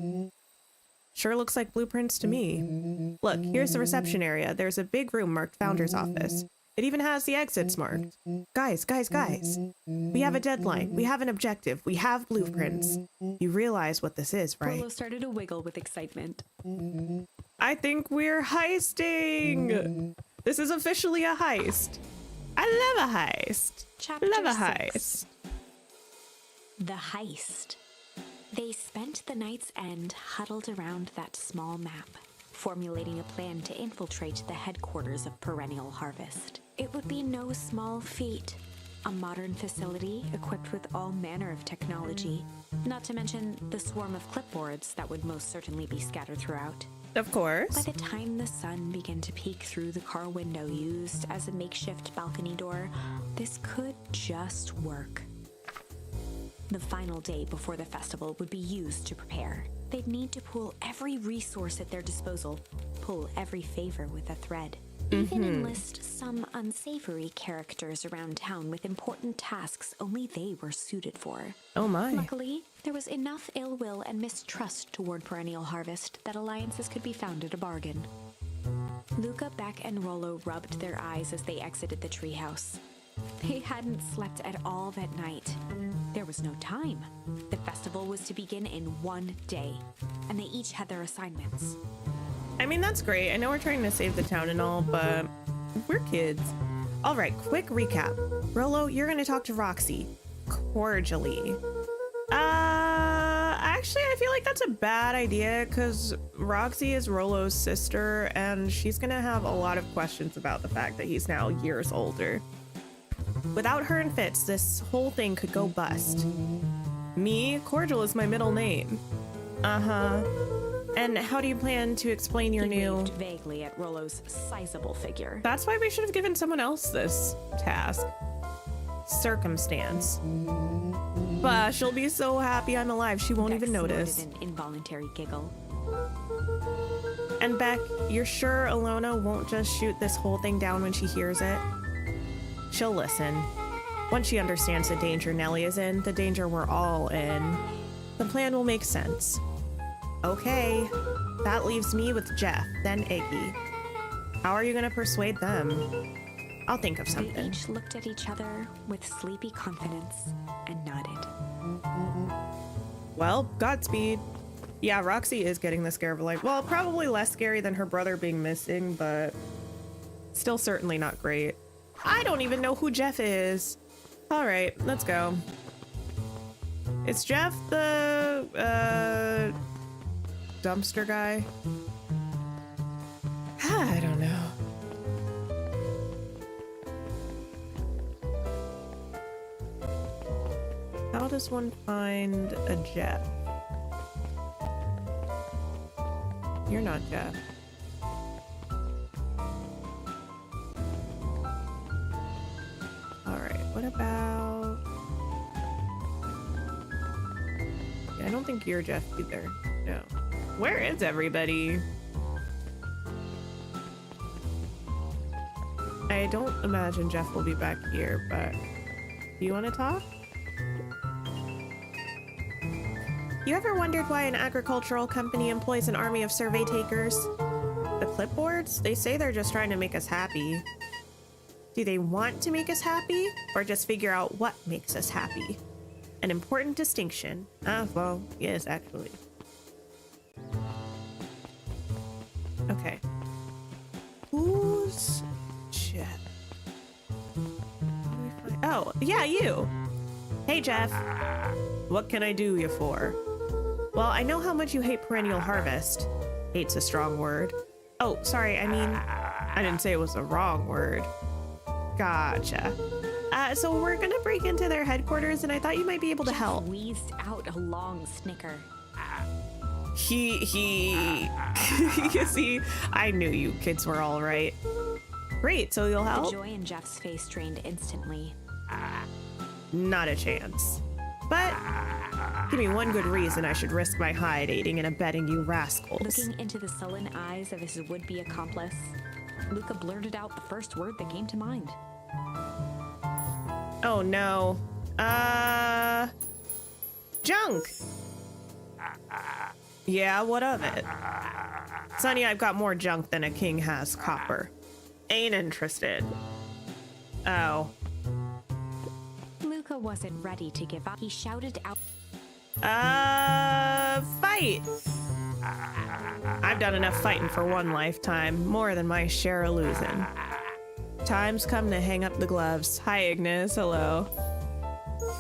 Sure looks like blueprints to me. Look, here's the reception area. There's a big room marked Founder's Office. It even has the exits marked. Guys. We have a deadline. We have an objective. We have blueprints. You realize what this is, right? Rollo started to wiggle with excitement. I think we're heisting! This is officially a heist. I love a heist. Chapter Love a 6. heist. The heist. They spent the night's end huddled around that small map, formulating a plan to infiltrate the headquarters of Perennial Harvest. It would be no small feat. A modern facility equipped with all manner of technology, not to mention the swarm of clipboards that would most certainly be scattered throughout. Of course. By the time the sun began to peek through the car window used as a makeshift balcony door, this could just work. The final day before the festival would be used to prepare. They'd need to pool every resource at their disposal, pull every favor with a thread. Even enlist some unsavory characters around town with important tasks only they were suited for. Oh my. Luckily, there was enough ill will and mistrust toward Perennial Harvest that alliances could be found at a bargain. Luca, Beck, and Rollo rubbed their eyes as they exited the treehouse. They hadn't slept at all that night. There was no time. The festival was to begin in 1 day, and they each had their assignments. I mean, that's great. I know we're trying to save the town and all, but we're kids. All right, quick recap. Rollo, you're going to talk to Roxy. Cordially. Actually, I feel like that's a bad idea because Roxy is Rollo's sister, and she's going to have a lot of questions about the fact that he's now years older. Without her and Fitz, this whole thing could go bust. Me, Cordial is my middle name. Uh-huh. And how do you plan to explain your He new... waved vaguely at Rollo's sizable figure. That's why we should have given someone else this task. Circumstance. But she'll be so happy I'm alive, she won't Beck even notice. snorted an involuntary giggle. And Beck, you're sure Alona won't just shoot this whole thing down when she hears it? She'll listen. Once she understands the danger Nellie is in, the danger we're all in, the plan will make sense. Okay. That leaves me with Jeff, then Iggy. How are you gonna persuade them? I'll think of They something. each looked at each other with sleepy confidence and nodded. Well, Godspeed. Yeah, Roxy is getting the scare of life. Well, probably less scary than her brother being missing, but still certainly not great. I don't even know who Jeff is. All right, let's go. Is Jeff the dumpster guy? I don't know. How does one find a Jeff? You're not Jeff. Alright, what about... Yeah, I don't think you're Jeff either. No. Where is everybody? I don't imagine Jeff will be back here, but... Do you want to talk? You ever wondered why an agricultural company employs an army of survey takers? The clipboards? They say they're just trying to make us happy. Do they want to make us happy, or just figure out what makes us happy? An important distinction. Well, yes, actually. Okay. Who's Jeff? Oh, yeah, you! Hey, Jeff. What can I do you for? Well, I know how much you hate perennial harvest. Hate's a strong word. Oh, sorry, I mean, I didn't say it was a wrong word. Gotcha. So we're gonna break into their headquarters, and I thought you might be able to help. Wheezed out a long snicker. You see, I knew you kids were all right. Great, so you'll The help? joy in Jeff's face drained instantly. Not a chance. But give me one good reason I should risk my hide aiding and abetting you rascals. Looking into the sullen eyes of his would-be accomplice, Luca blurted out the first word that came to mind. Oh no. Junk! Yeah, what of it? Sonny, I've got more junk than a king has copper. Ain't interested. Oh. Luca wasn't ready to give up. He shouted out, Fight! I've done enough fighting for one lifetime, more than my share of losing. Time's come to hang up the gloves. Hi, Ignis. Hello.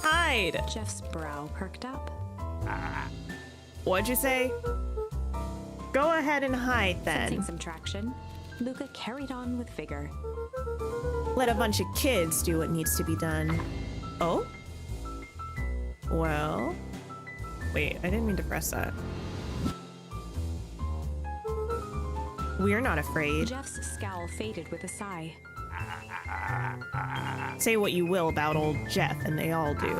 Hide! Jeff's brow perked up. What'd you say? Go ahead and hide Sensing then. some traction, Luca carried on with vigor. Let a bunch of kids do what needs to be done. Oh? Well... Wait, I didn't mean to press that. We're not afraid. Jeff's scowl faded with a sigh. Say what you will about old Jeff, and they all do.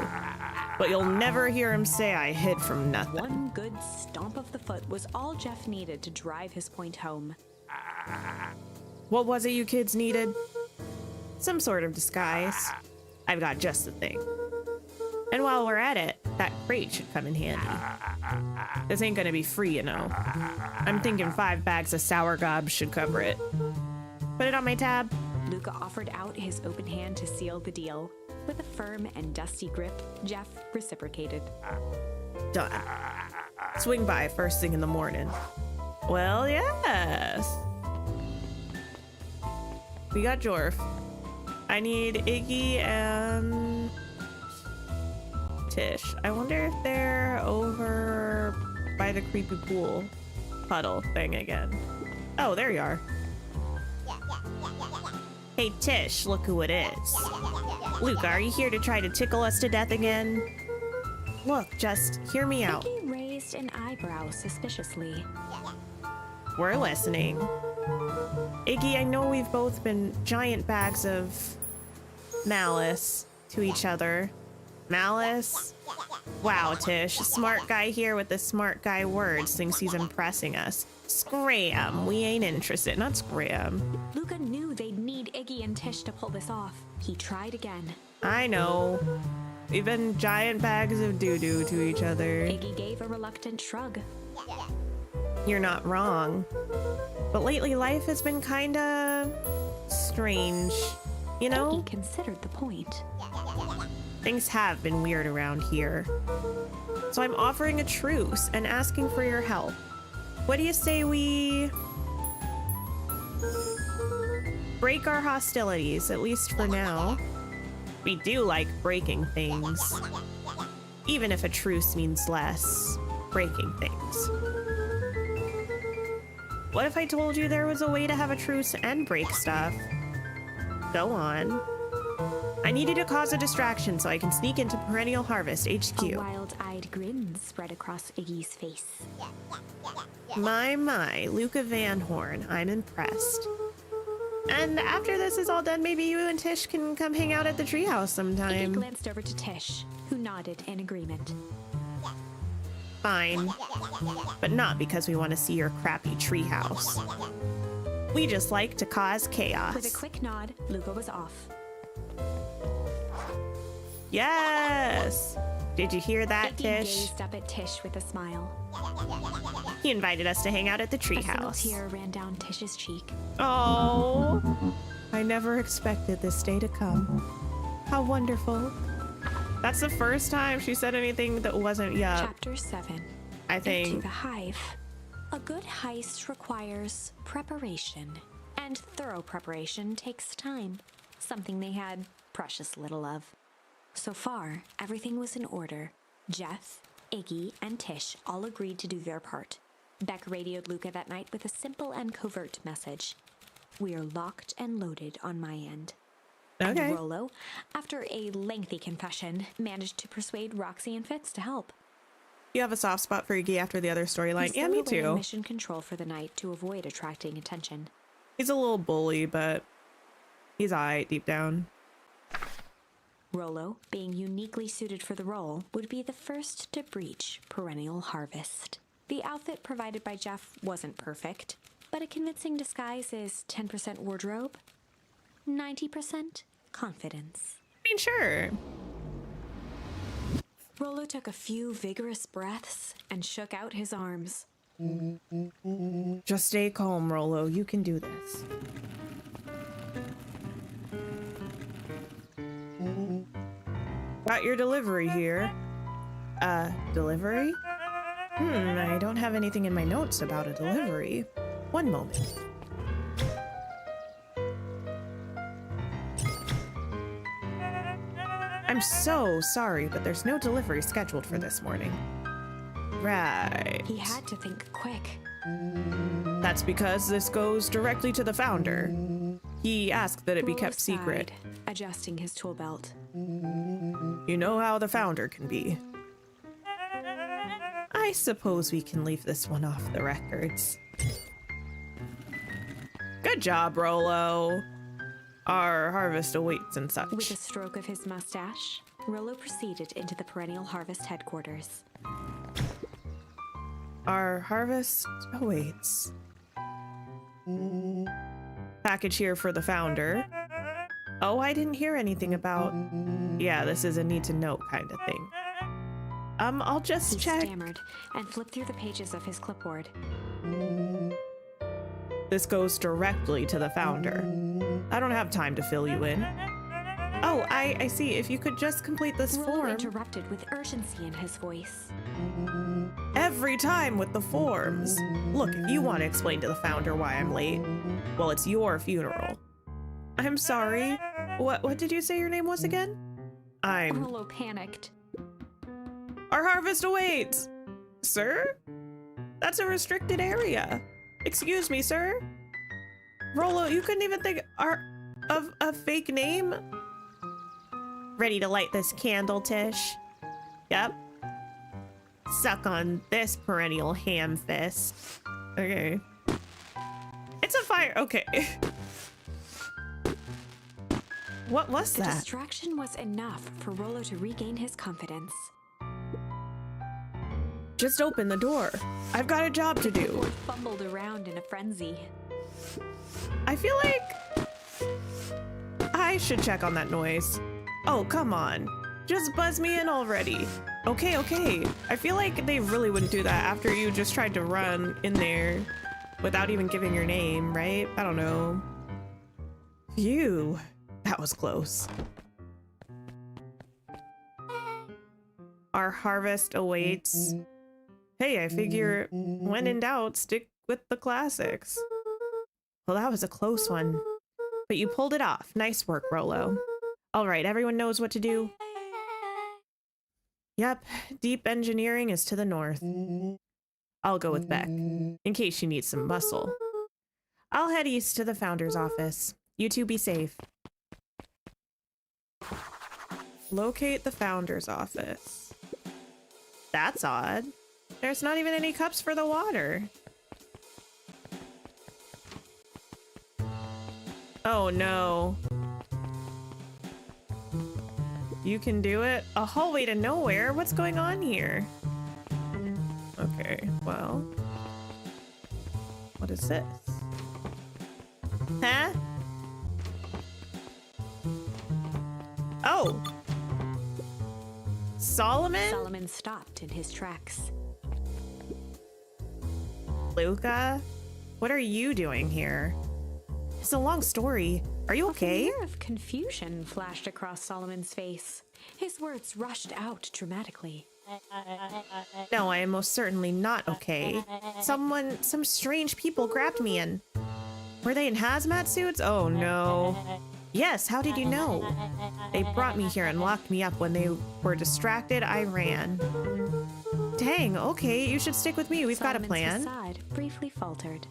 But you'll never hear him say I hid from nothing. One good stomp of the foot was all Jeff needed to drive his point home. What was it you kids needed? Some sort of disguise. I've got just the thing. And while we're at it, that crate should come in handy. This ain't gonna be free, you know. I'm thinking 5 bags of sour gobs should cover it. Put it on my tab. Luca offered out his open hand to seal the deal. With a firm and dusty grip, Jeff reciprocated. Done. Swing by first thing in the morning. Well, yes. We got Jorf. I need Iggy and Tish. I wonder if they're over by the creepy pool puddle thing again. Oh, there you are. Hey, Tish, look who it is. Luca, are you here to try to tickle us to death again? Look, just hear me out. Iggy raised an eyebrow suspiciously. We're listening. Iggy, I know we've both been giant bags of malice to each other. Malice? Wow, Tish. Smart guy here with the smart guy words thinks he's impressing us. Scram. We ain't interested. Not scram. Luca knew they'd need Iggy and Tish to pull this off. He tried again. I know. We've been giant bags of doo-doo to each other. Iggy gave a reluctant shrug. You're not wrong. But lately life has been kinda strange, you know? He considered the point. Things have been weird around here. So I'm offering a truce and asking for your help. What do you say we break our hostilities, at least for now? We do like breaking things. Even if a truce means less breaking things. What if I told you there was a way to have a truce and break stuff? Go on. I need you to cause a distraction so I can sneak into Perennial Harvest HQ. A wild-eyed grin spread across Iggy's face. My, Luca Van Horn, I'm impressed. And after this is all done, maybe you and Tish can come hang out at the treehouse Iggy sometime. glanced over to Tish, who nodded in agreement. Fine. But not because we want to see your crappy treehouse. We just like to cause chaos. With a quick nod, Luca was off. Yes! Did you hear that, Iggy Tish? gazed up at Tish with a smile. He invited us to hang out at the A single treehouse. tear ran down Tish's cheek. Oh, I never expected this day to come. How wonderful. That's the first time she said anything that wasn't yup. Chapter 7. I To think. the hive. A good heist requires preparation, and thorough preparation takes time, something they had precious little of. So far, everything was in order. Jeff, Iggy, and Tish all agreed to do their part. Beck radioed Luca that night with a simple and covert message. We are locked and loaded on my end. Okay. And Rollo, after a lengthy confession, managed to persuade Roxy and Fitz to help. You have a soft spot for Iggy after the other storyline. He Yeah, stowed me away in too. mission control for the night to avoid attracting attention. He's a little bully, but he's alright deep down. Rollo, being uniquely suited for the role, would be the first to breach Perennial Harvest. The outfit provided by Jeff wasn't perfect, but a convincing disguise is 10% wardrobe, 90% confidence. I mean, sure. Rollo took a few vigorous breaths and shook out his arms. Just stay calm, Rollo. You can do this. Got your delivery here. Delivery? I don't have anything in my notes about a delivery. One moment. I'm so sorry, but there's no delivery scheduled for this morning. Right. He had to think quick. That's because this goes directly to the founder. He asked that it be Rollo kept secret. sighed, adjusting his tool belt. You know how the founder can be. I suppose we can leave this one off the records. Good job, Rollo. Our harvest awaits and such. With a stroke of his mustache, Rollo proceeded into the Perennial Harvest headquarters. Our harvest awaits. Package here for the founder. Oh, I didn't hear anything about... Yeah, this is a need-to-know kind of thing. I'll just He check. stammered and flipped through the pages of his clipboard. This goes directly to the founder. I don't have time to fill you in. Oh, I see. If you could just complete this Rollo form. interrupted with urgency in his voice. Every time with the forms. Look, if you want to explain to the founder why I'm late, well, it's your funeral. I'm sorry. What did you say your name was again? I'm... Rollo panicked. Our harvest awaits! Sir? That's a restricted area. Excuse me, sir? Rollo, you couldn't even think of a fake name? Ready to light this candle, Tish? Yep. Suck on this perennial ham fist. Okay. It's a fire. Okay. What was The that? distraction was enough for Rollo to regain his confidence. Just open the door. I've got a job to do. Clipboard fumbled around in a frenzy. I feel like I should check on that noise. Oh, come on. Just buzz me in already. Okay, okay. I feel like they really wouldn't do that after you just tried to run in there without even giving your name, right? I don't know. Phew. That was close. Our harvest awaits. Hey, I figure when in doubt, stick with the classics. Well, that was a close one. But you pulled it off. Nice work, Rolo. All right, everyone knows what to do? Yep, deep engineering is to the north. I'll go with Beck, in case she needs some muscle. I'll head east to the founder's office. You two be safe. Locate the founder's office. That's odd. There's not even any cups for the water. Oh no. You can do it? A hallway to nowhere? What's going on here? Okay, well. What is this? Huh? Oh! Solomon? Solomon stopped in his tracks. Luca? What are you doing here? It's a long story. Are you okay? A of confusion flashed across Solomon's face. His words rushed out dramatically. No, I am most certainly not okay. Some strange people grabbed me and... Were they in hazmat suits? Oh no. Yes, how did you know? They brought me here and locked me up. When they were distracted, I ran. Dang, okay, you should stick with me. We've got a plan. Solomon's facade briefly faltered.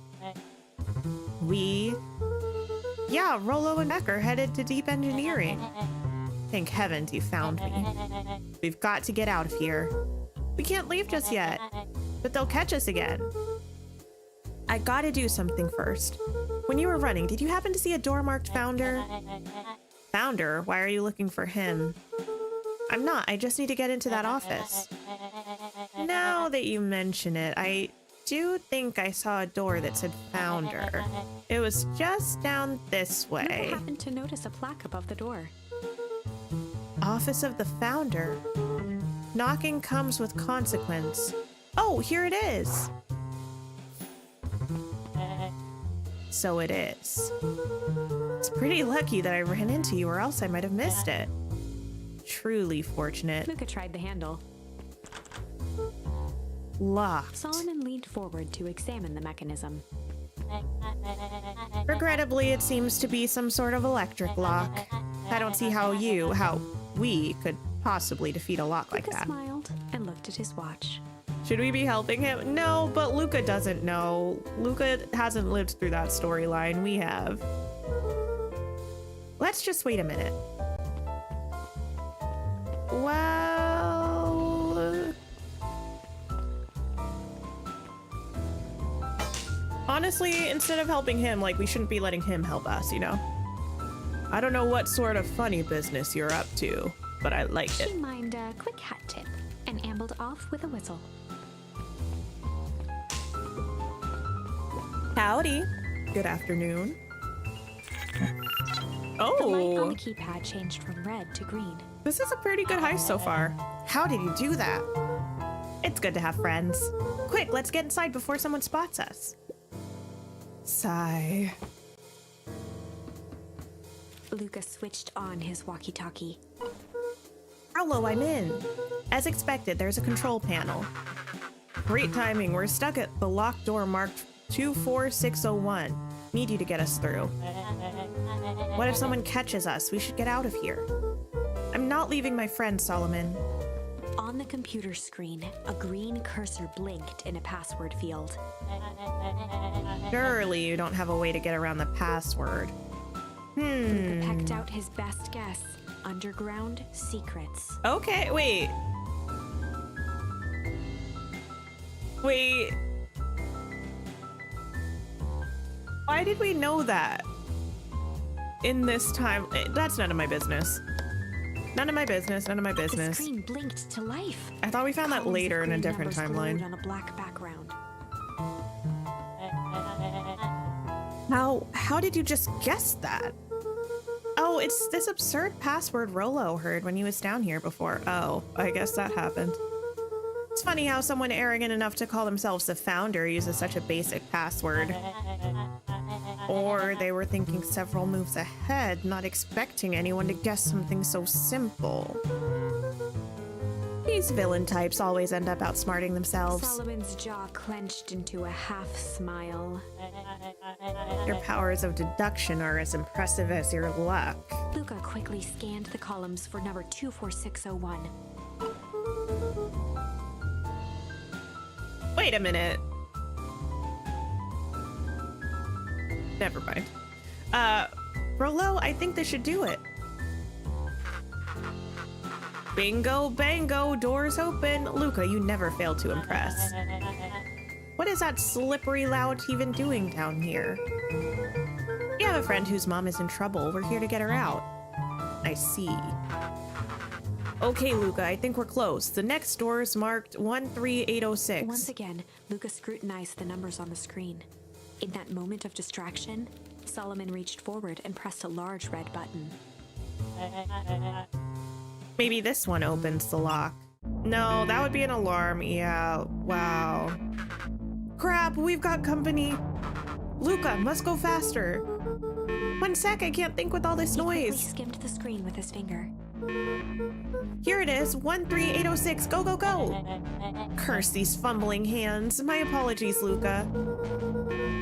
Yeah, Rolo and Beck are headed to deep engineering. Thank heavens you found me. We've got to get out of here. We can't leave just yet, but they'll catch us again. I gotta do something first. When you were running, did you happen to see a door marked Founder? Founder? Why are you looking for him? I'm not. I just need to get into that office. Now that you mention it, I do think I saw a door that said Founder. It was just down this way. Luca happened to notice a plaque above the door. Office of the Founder. Knocking comes with consequence. Oh, here it is. So it is. It's pretty lucky that I ran into you, or else I might have missed it. Truly fortunate. Luca tried the handle. Locked. Solomon leaned forward to examine the mechanism. Regrettably, it seems to be some sort of electric lock. I don't see how we could possibly defeat a lock like Luca that. smiled and looked at his watch. Should we be helping him? No, but Luca doesn't know. Luca hasn't lived through that storyline. We have. Let's just wait a minute. Well... honestly, instead of helping him, like, we shouldn't be letting him help us, you know? I don't know what sort of funny business you're up to, but I like it. She mined a quick hat tip and ambled off with a whistle. Howdy. Good afternoon. The light on Oh, the keypad changed from red to green. this is a pretty good heist so far. How did you do that? It's good to have friends. Quick, let's get inside before someone spots us. Sigh. Luca switched on his walkie-talkie. Rolo, I'm in. As expected, there's a control panel. Great timing. We're stuck at the locked door marked 24601. Need you to get us through. What if someone catches us? We should get out of here. I'm not leaving my friend, Solomon. On the computer screen, a green cursor blinked in a password field. Surely you don't have a way to get around the password. Luca pecked out his best guess. Underground secrets. Okay, wait. Wait. Why did we know that? In this time, that's none of my business. None of my business, none of my The business. screen blinked to life. I thought we found that Columns of later in a green different numbers glowed timeline. on a black background. How did you just guess that? Oh, it's this absurd password Rolo heard when he was down here before. Oh, I guess that happened. It's funny how someone arrogant enough to call themselves the founder uses such a basic password. Or they were thinking several moves ahead, not expecting anyone to guess something so simple. These villain types always end up outsmarting themselves. Solomon's jaw clenched into a half smile. Your powers of deduction are as impressive as your luck. Luca quickly scanned the columns for number 24601. Wait a minute. Never mind. Rolo, I think this should do it. Bingo, bango, doors open. Luca, you never fail to impress. What is that slippery lout even doing down here? You have a friend whose mom is in trouble. We're here to get her out. I see. Okay, Luca, I think we're close. The next door is marked 13806. Once again, Luca scrutinized the numbers on the screen. In that moment of distraction, Solomon reached forward and pressed a large red button. Maybe this one opens the lock. No, that would be an alarm. Yeah, wow. Crap, we've got company. Luca, must go faster. 1 sec, I can't think with all this He noise. quickly skimmed the screen with his finger. Here it is, 13806, go, go, go. Curse these fumbling hands. My apologies, Luca.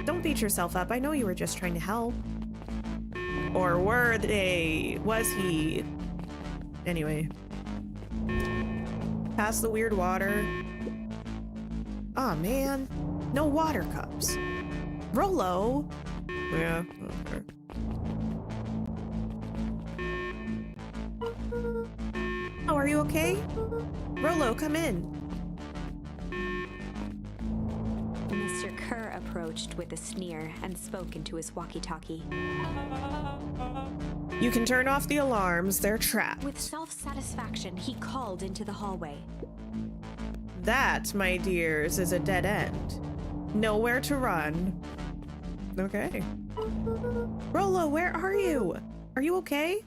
Don't beat yourself up. I know you were just trying to help. Or were they? Was he? Anyway. Past the weird water. Aw, man. No water cups. Rolo. Yeah, okay. Oh, are you okay? Rolo, come in. Mr. Kerr approached with a sneer and spoke into his walkie-talkie. You can turn off the alarms. They're trapped. With self-satisfaction, he called into the hallway. That, my dears, is a dead end. Nowhere to run. Okay. Rolo, where are you? Are you okay?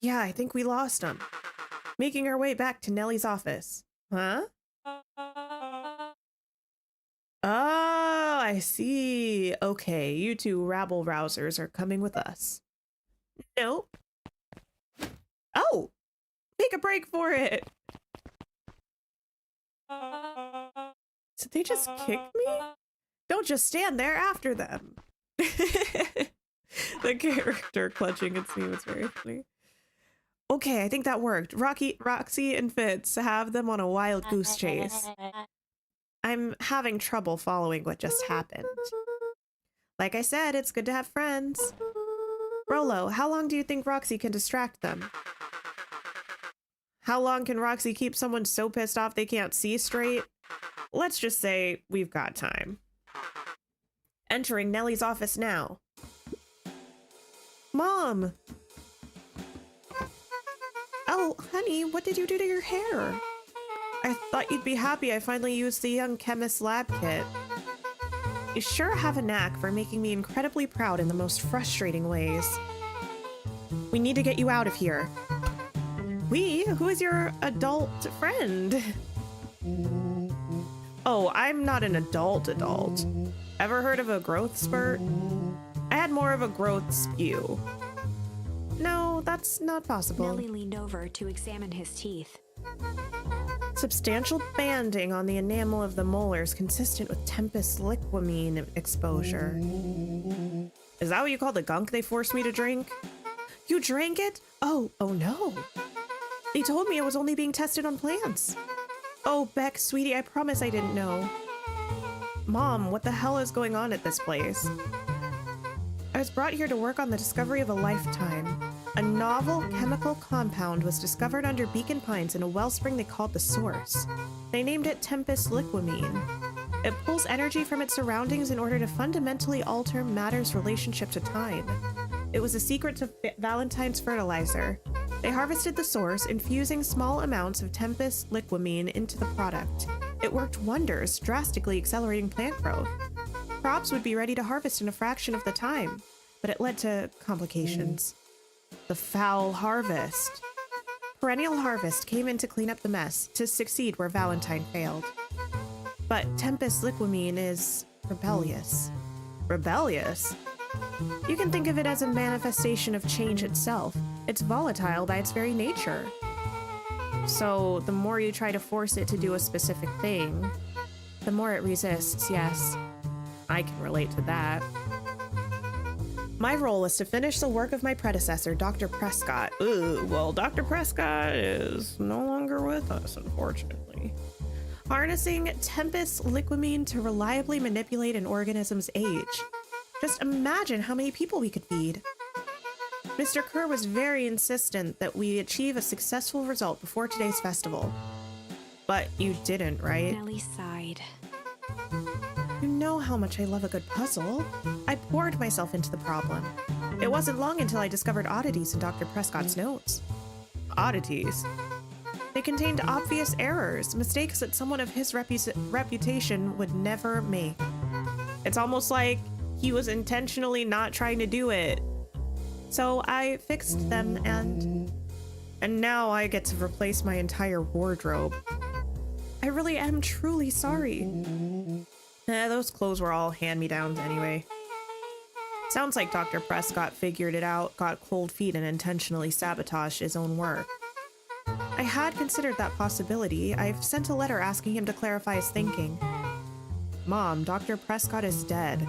Yeah, I think we lost him. Making our way back to Nellie's office. Huh? Oh, I see. Okay, you two rabble-rousers are coming with us. Nope. Oh! Make a break for it! Did they just kick me? Don't just stand there after them. The character clutching its knee was very funny. Okay, I think that worked. Roxy and Fitz have them on a wild goose chase. I'm having trouble following what just happened. Like I said, it's good to have friends. Rolo, how long do you think Roxy can distract them? How long can Roxy keep someone so pissed off they can't see straight? Let's just say we've got time. Entering Nellie's office now. Mom! Oh, honey, what did you do to your hair? I thought you'd be happy I finally used the young chemist's lab kit. You sure have a knack for making me incredibly proud in the most frustrating ways. We need to get you out of here. We? Who is your adult friend? Oh, I'm not an adult. Ever heard of a growth spurt? I had more of a growth spew. No, that's not possible. Nellie leaned over to examine his teeth. Substantial banding on the enamel of the molars consistent with Tempest liquamine exposure. Is that what you call the gunk they forced me to drink? You drank it? Oh no. They told me it was only being tested on plants. Oh, Beck, sweetie, I promise I didn't know. Mom, what the hell is going on at this place? I was brought here to work on the discovery of a lifetime. A novel chemical compound was discovered under Beacon Pines in a wellspring they called the Source. They named it Tempest liquamine. It pulls energy from its surroundings in order to fundamentally alter matter's relationship to time. It was a secret to Valentine's fertilizer. They harvested the source, infusing small amounts of Tempest liquamine into the product. It worked wonders, drastically accelerating plant growth. Crops would be ready to harvest in a fraction of the time. but it led to complications. The foul harvest. Perennial Harvest came in to clean up the mess, to succeed where Valentine failed. But Tempest Liquimine is rebellious. Rebellious? You can think of it as a manifestation of change itself. It's volatile by its very nature. So the more you try to force it to do a specific thing, the more it resists, yes. I can relate to that. My role is to finish the work of my predecessor, Dr. Prescott. Ooh, well, Dr. Prescott is no longer with us, unfortunately. Harnessing Tempest Liquimine to reliably manipulate an organism's age. Just imagine how many people we could feed. Mr. Kerr was very insistent that we achieve a successful result before today's festival. But you didn't, right? Nellie sighed. You know how much I love a good puzzle. I poured myself into the problem. It wasn't long until I discovered oddities in Dr. Prescott's notes. Oddities? They contained obvious errors, mistakes that someone of his reputation would never make. It's almost like he was intentionally not trying to do it. So I fixed them and now I get to replace my entire wardrobe. I really am truly sorry. Those clothes were all hand-me-downs anyway. Sounds like Dr. Prescott figured it out, got cold feet, and intentionally sabotaged his own work. I had considered that possibility. I've sent a letter asking him to clarify his thinking. Mom, Dr. Prescott is dead.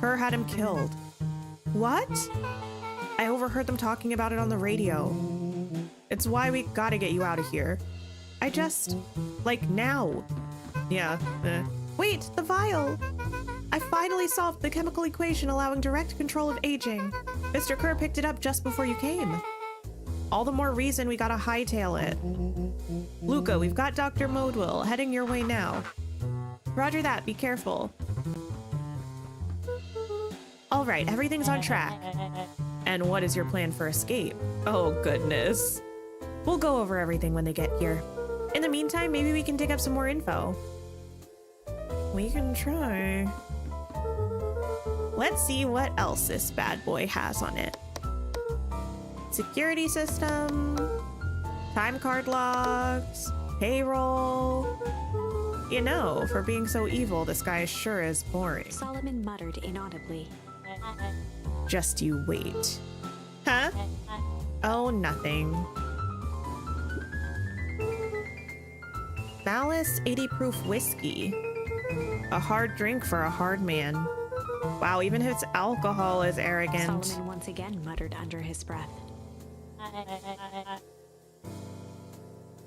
Kerr had him killed. What? I overheard them talking about it on the radio. It's why we gotta get you out of here. I just... like now. Yeah, Wait, the vial! I finally solved the chemical equation allowing direct control of aging. Mr. Kerr picked it up just before you came. All the more reason we gotta hightail it. Luca, we've got Dr. Modwell heading your way now. Roger that, be careful. All right, everything's on track. And what is your plan for escape? Oh, goodness. We'll go over everything when they get here. In the meantime, maybe we can dig up some more info. We can try. Let's see what else this bad boy has on it. Security system, time card logs, payroll. You know, for being so evil, this guy sure is boring. Solomon muttered inaudibly. Just you wait. Huh? Oh, nothing. Malice 80 proof whiskey. A hard drink for a hard man. Wow, even if it's alcohol is arrogant. Solomon once again muttered under his breath.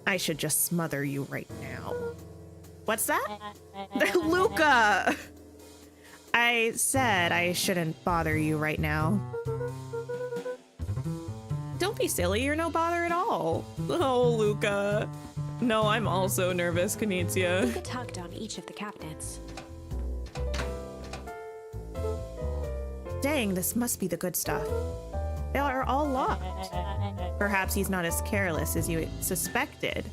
I should just smother you right now. What's that? Luca! I said I shouldn't bother you right now. Don't be silly, you're no bother at all. Oh, Luca. No, I'm also nervous, Kanitzia. Luca tugged on each of the cabinets. Dang, this must be the good stuff. They are all locked. Perhaps he's not as careless as you suspected.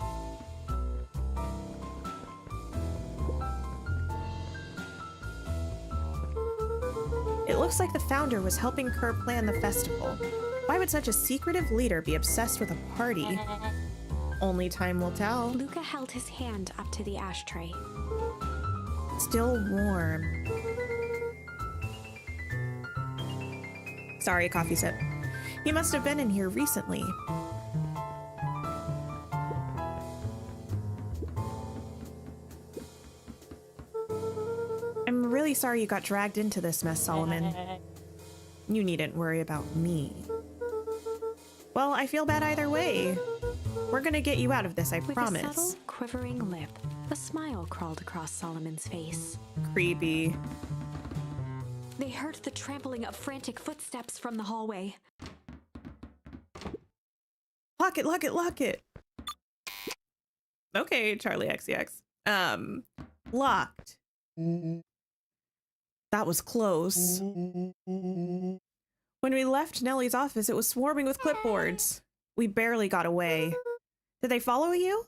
It looks like the founder was helping Kerr plan the festival. Why would such a secretive leader be obsessed with a party? Only time will tell. Luca held his hand up to the ashtray. Still warm. Sorry, coffee sip. He must have been in here recently. I'm really sorry you got dragged into this mess, Solomon. You needn't worry about me. Well, I feel bad either way. We're gonna get you out of this, I promise. With a subtle, quivering lip, a smile crawled across Solomon's face. Creepy. They heard the trampling of frantic footsteps from the hallway. Lock it, lock it, lock it. Okay, Charlie XCX. Locked. That was close. When we left Nellie's office, it was swarming with clipboards. We barely got away. Did they follow you?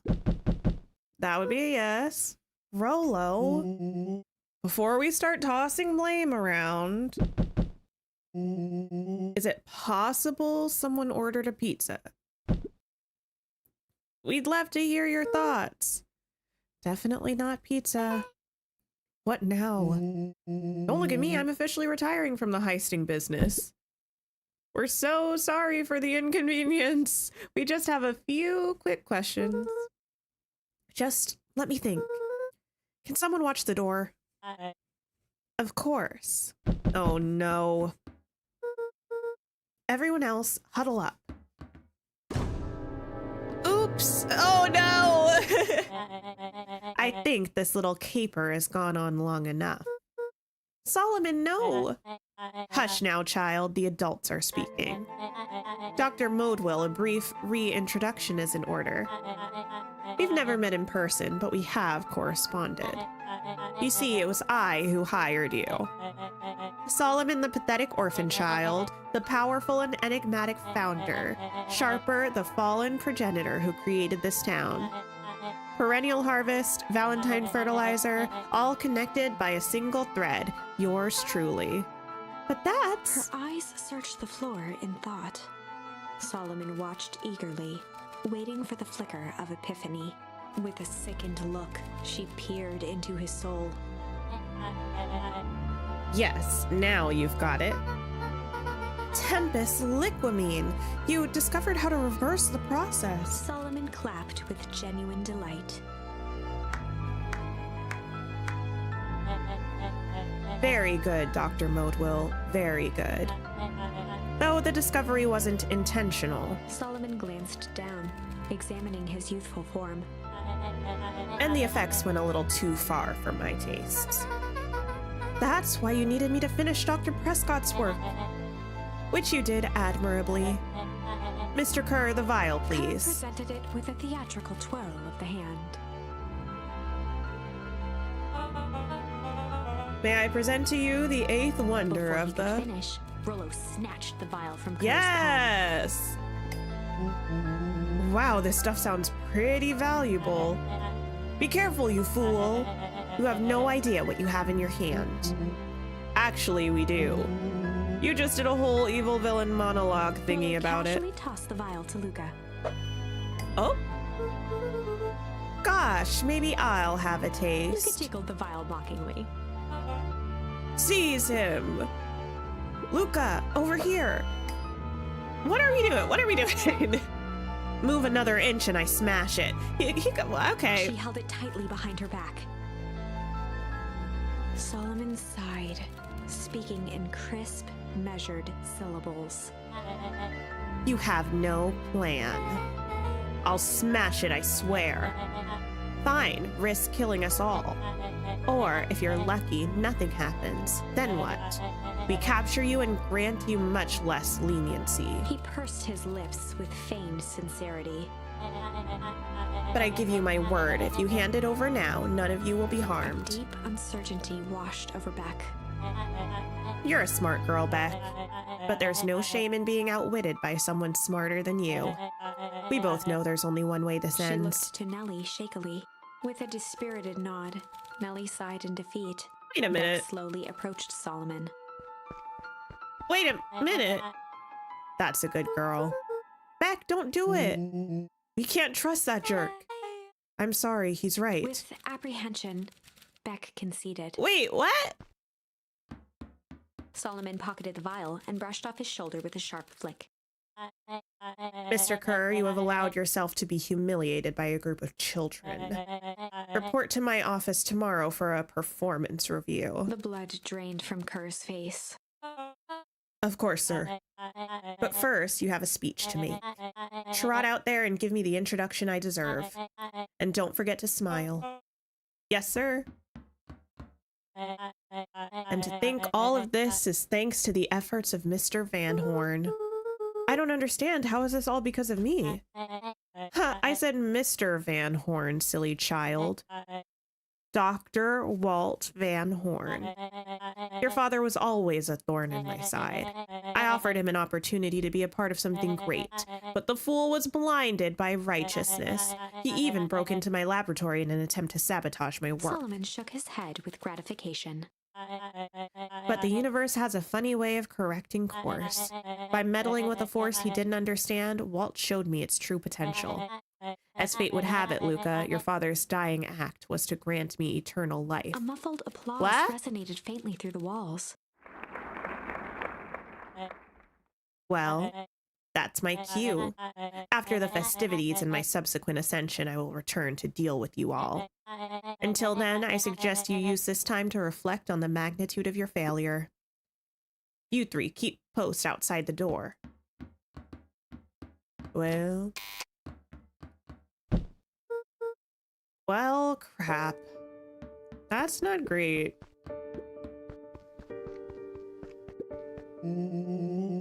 That would be a yes. Rolo. Before we start tossing blame around, Is it possible someone ordered a pizza? We'd love to hear your thoughts. Definitely not pizza. What now? Don't look at me, I'm officially retiring from the heisting business. We're so sorry for the inconvenience. We just have a few quick questions. Just let me think. Can someone watch the door? Of course. Oh no. Everyone else, huddle up. Oops! Oh no! I think this little caper has gone on long enough. Solomon, no! Hush now, child. The adults are speaking. Dr. Modewell, a brief reintroduction is in order. We've never met in person, but we have corresponded. You see, it was I who hired you. Solomon, the pathetic orphan child, the powerful and enigmatic founder, Sharper, the fallen progenitor who created this town. Perennial Harvest, Valentine Fertilizer, all connected by a single thread, yours truly. But that's... Her eyes searched the floor in thought. Solomon watched eagerly, waiting for the flicker of epiphany. With a sickened look, she peered into his soul. Yes, now you've got it. Tempest liquamine! You discovered how to reverse the process. Solomon clapped with genuine delight. Very good, Dr. Modewell. Very good. Though the discovery wasn't intentional. Solomon glanced down, examining his youthful form. And the effects went a little too far for my tastes. That's why you needed me to finish Dr. Prescott's work, which you did admirably. Mr. Kerr, the vial, Kerr please. presented it with a theatrical twirl of the hand. May I present to you the eighth wonder Before of he could the... finish, Rollo snatched the vial from Kerr's Yes! Wow, this stuff sounds pretty valuable. Be careful, you fool. You have no idea what you have in your hand. Actually, we do. You just did a whole evil villain monologue thingy Rollo about it. casually tossed the vial to Luca. Oh? Gosh, maybe I'll have a Luca taste. jiggled the vial mockingly. Seize him! Luca, over here! What are we doing? What are we doing? Move another inch and I smash it. Okay. She held it tightly behind her back. Solomon sighed, speaking in crisp, measured syllables. You have no plan. I'll smash it, I swear. Fine, risk killing us all. Or, if you're lucky, nothing happens. Then what? We capture you and grant you much less leniency. He pursed his lips with feigned sincerity. But I give you my word, if you hand it over now, none of you will be A harmed. deep uncertainty washed over Beck. You're a smart girl, Beck. But there's no shame in being outwitted by someone smarter than you. We both know there's only one way this She ends. looked to Nellie shakily. With a dispirited nod, Nellie sighed in defeat. Wait a minute. Beck slowly approached Solomon. Wait a minute. That's a good girl. Beck, don't do it. We can't trust that jerk. I'm sorry, he's right. With apprehension, Beck conceded. Wait, what? Solomon pocketed the vial and brushed off his shoulder with a sharp flick. Mr. Kerr, you have allowed yourself to be humiliated by a group of children. Report to my office tomorrow for a performance review. The blood drained from Kerr's face. Of course, sir. But first, you have a speech to make. Trot out there and give me the introduction I deserve. And don't forget to smile. Yes, sir. And to think all of this is thanks to the efforts of Mr. Van Horn. I don't understand. How is this all because of me? Huh, I said Mr. Van Horn, silly child. Dr. Walt Van Horn. Your father was always a thorn in my side. I offered him an opportunity to be a part of something great, but the fool was blinded by righteousness. He even broke into my laboratory in an attempt to sabotage my work. Solomon shook his head with gratification. But the universe has a funny way of correcting course. By meddling with a force he didn't understand, Walt showed me its true potential. As fate would have it, Luca, your father's dying act was to grant me eternal life. A muffled applause What? resonated faintly through the walls. Well, that's my cue. After the festivities and my subsequent ascension, I will return to deal with you all. Until then, I suggest you use this time to reflect on the magnitude of your failure. You three keep post outside the door. Well, crap. That's not great.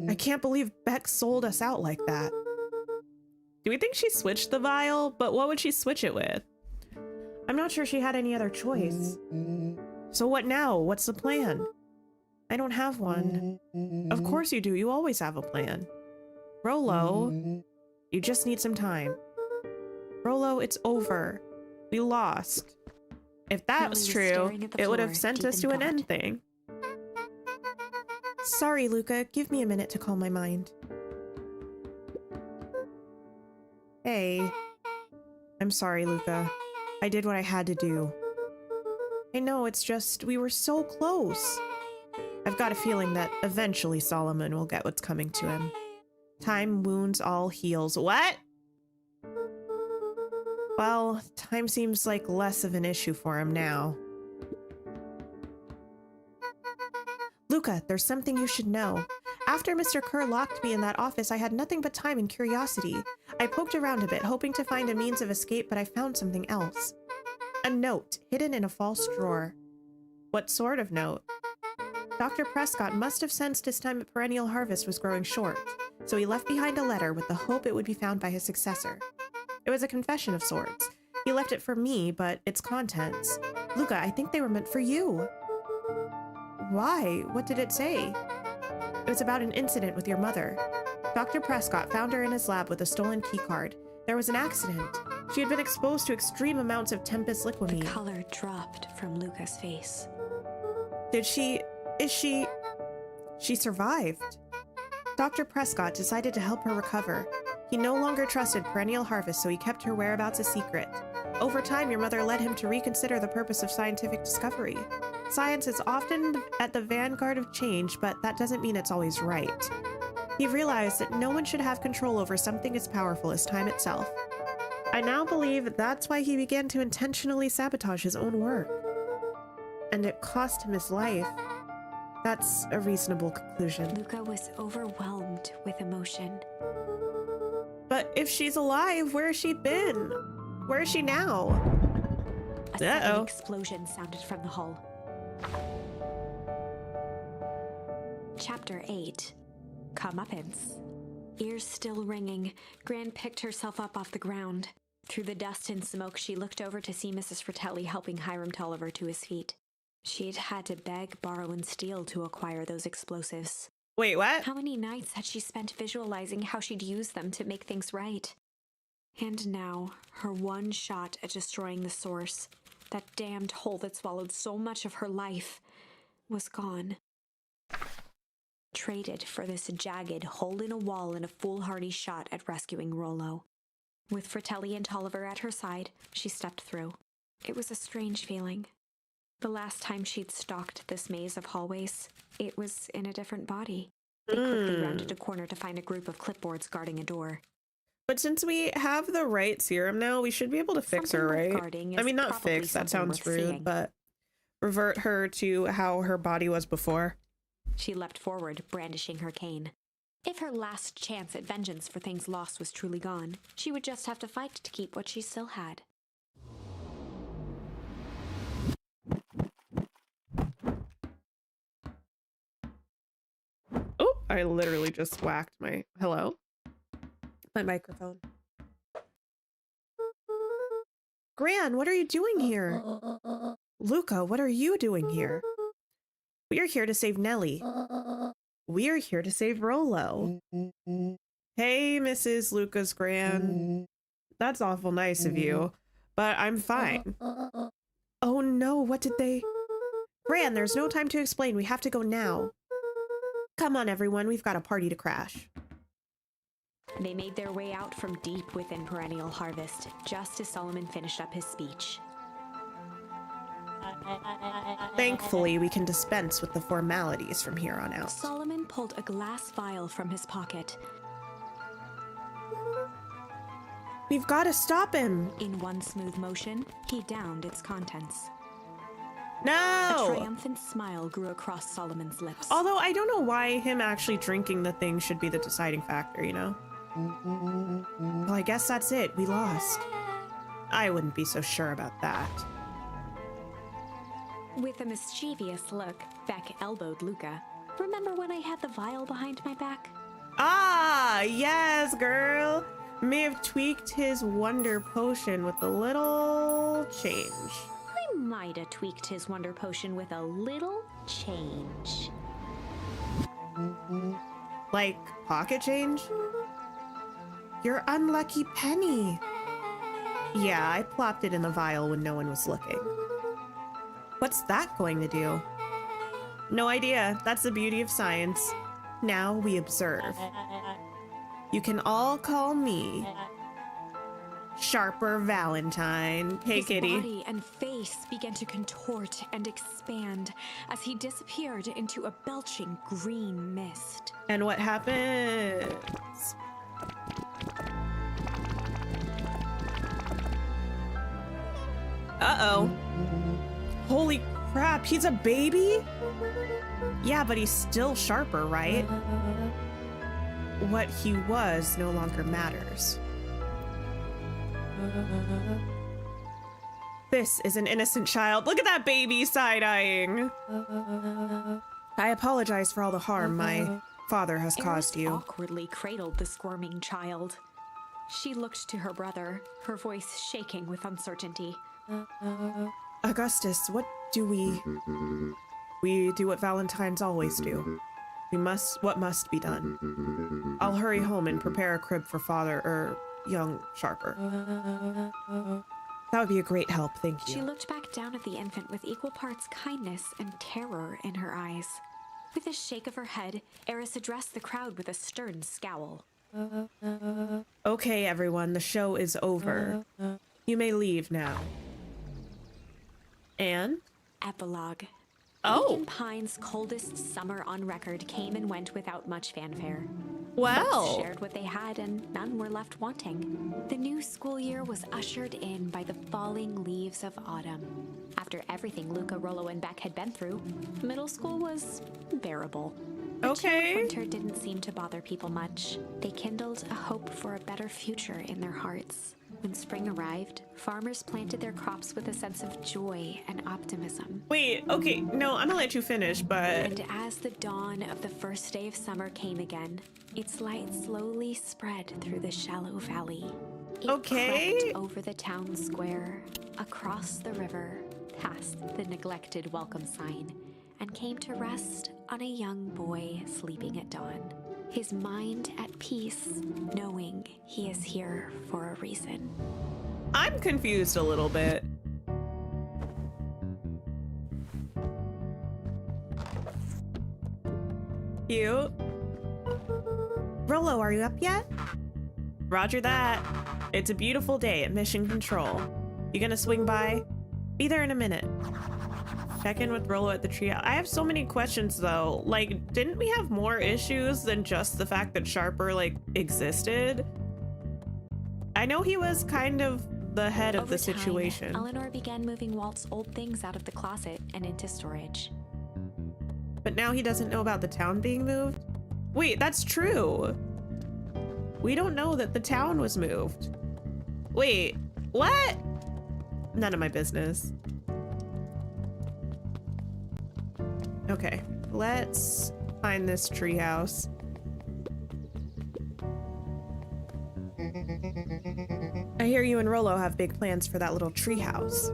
I can't believe Beck sold us out like that. Do we think she switched the vial? But what would she switch it with? I'm not sure she had any other choice. So what now? What's the plan? I don't have one. Of course you do. You always have a plan. Rolo, you just need some time. Rolo, it's over. We lost. If that Nellie was was true, staring at the it would floor, have sent deep us in to an thought. end thing. Sorry, Luca. Give me a minute to calm my mind. Hey. I'm sorry, Luca. I did what I had to do. I know, it's just, we were so close. I've got a feeling that eventually Solomon will get what's coming to him. Time wounds all heals. What? Well, time seems like less of an issue for him now. Luca, there's something you should know. After Mr. Kerr locked me in that office, I had nothing but time and curiosity. I poked around a bit, hoping to find a means of escape, but I found something else. A note, hidden in a false drawer. What sort of note? Dr. Prescott must have sensed his time at Perennial Harvest was growing short, so he left behind a letter with the hope it would be found by his successor. It was a confession of sorts. He left it for me, but its contents... Luca, I think they were meant for you. Why? What did it say? It was about an incident with your mother. Dr. Prescott found her in his lab with a stolen keycard. There was an accident. She had been exposed to extreme amounts of Tempest The liquamine. color dropped from Luca's face. She survived. Dr. Prescott decided to help her recover. He no longer trusted Perennial Harvest, so he kept her whereabouts a secret. Over time, your mother led him to reconsider the purpose of scientific discovery. Science is often at the vanguard of change, but that doesn't mean it's always right. He realized that no one should have control over something as powerful as time itself. I now believe that's why he began to intentionally sabotage his own work. And it cost him his life. That's a reasonable conclusion. Luca was overwhelmed with emotion. But if she's alive, where has she been? Where is she now? A sudden explosion sounded from the hull. Chapter 8. Comeuppance. Ears still ringing, Gran picked herself up off the ground. Through the dust and smoke, she looked over to see Mrs. Fratelli helping Hiram Tolliver to his feet. She'd had to beg, borrow, and steal to acquire those explosives. Wait, what? How many nights had she spent visualizing how she'd use them to make things right? And now, her one shot at destroying the source, that damned hole that swallowed so much of her life, was gone. Traded for this jagged hole in a wall and a foolhardy shot at rescuing Rollo. With Fratelli and Tolliver at her side, she stepped through. It was a strange feeling. The last time she'd stalked this maze of hallways, it was in a different body. They quickly rounded a corner to find a group of clipboards guarding a door. But since we have the right serum now, we should be able to fix her, right? I mean, not fix, that sounds rude, but revert her to how her body was before. She leapt forward, brandishing her cane. If her last chance at vengeance for things lost was truly gone, she would just have to fight to keep what she still had. Oh, I literally just whacked my... Hello? My microphone. Gran, what are you doing here? Luca, what are you doing here? We're here to save Nellie. We're here to save Rollo. Hey, Mrs. Luca's Gran. That's awful nice of you, but I'm fine. Oh no, what did they... Gran, there's no time to explain. We have to go now. Come on, everyone. We've got a party to crash. They made their way out from deep within Perennial Harvest, just as Solomon finished up his speech. Thankfully, we can dispense with the formalities from here on out. Solomon pulled a glass vial from his pocket. We've got to stop him. In one smooth motion, he downed its contents. A No! triumphant smile grew across Solomon's lips. Although I don't know why him actually drinking the thing should be the deciding factor, you know? Well, I guess that's it. We lost. I wouldn't be so sure about that. With a mischievous look, Beck elbowed Luca. Remember when I had the vial behind my back? Ah, yes, girl. May have tweaked his wonder potion with a little change. I might have tweaked his wonder potion with a little change. Like pocket change? Your unlucky penny. Yeah, I plopped it in the vial when no one was looking. What's that going to do? No idea. That's the beauty of science. Now we observe. You can all call me Sharper Valentine. Hey, His kitty. body and face began to contort and expand as he disappeared into a belching green mist. And what happens? Uh-oh. Holy crap, he's a baby? Yeah, but he's still Sharper, right? What he was no longer matters. This is an innocent child. Look at that baby side-eyeing. I apologize for all the harm my father has caused Eris you. awkwardly cradled the squirming child. She looked to her brother, her voice shaking with uncertainty. Augustus, what do we... We do what Valentines always do. What must be done. I'll hurry home and prepare a crib for young Sharper. That would be a great help, thank She you. looked back down at the infant with equal parts kindness and terror in her eyes. With a shake of her head, Eris addressed the crowd with a stern scowl. Okay, everyone, the show is over. You may leave now. And? Epilogue. Oh. Beacon Pine's coldest summer on record came and went without much fanfare. Well. Folks shared what they had, and none were left wanting. The new school year was ushered in by the falling leaves of autumn. After everything Luca, Rollo, and Beck had been through, middle school was bearable. The chill Okay. of winter didn't seem to bother people much. They kindled a hope for a better future in their hearts. When spring arrived, farmers planted their crops with a sense of joy and optimism. Wait, okay, no, I'm gonna let you finish, but... And as the dawn of the first day of summer came again, its light slowly spread through the shallow valley. It Okay. crept over the town square, across the river, past the neglected welcome sign, and came to rest on a young boy sleeping at dawn. His mind at peace, knowing he is here for a reason. I'm confused a little bit. Cute. Rollo, are you up yet? Roger that. It's a beautiful day at Mission Control. You gonna swing by? Be there in a minute. Check in with Rollo at the tree. I have so many questions though. Like, didn't we have more issues than just the fact that Sharper, like, existed? I know he was kind of the head of the situation. Time, Eleanor began moving Walt's old things out of the closet and into storage. But now he doesn't know about the town being moved? Wait, that's true. We don't know that the town was moved. Wait, what? None of my business. Okay, let's find this treehouse. I hear you and Rollo have big plans for that little treehouse.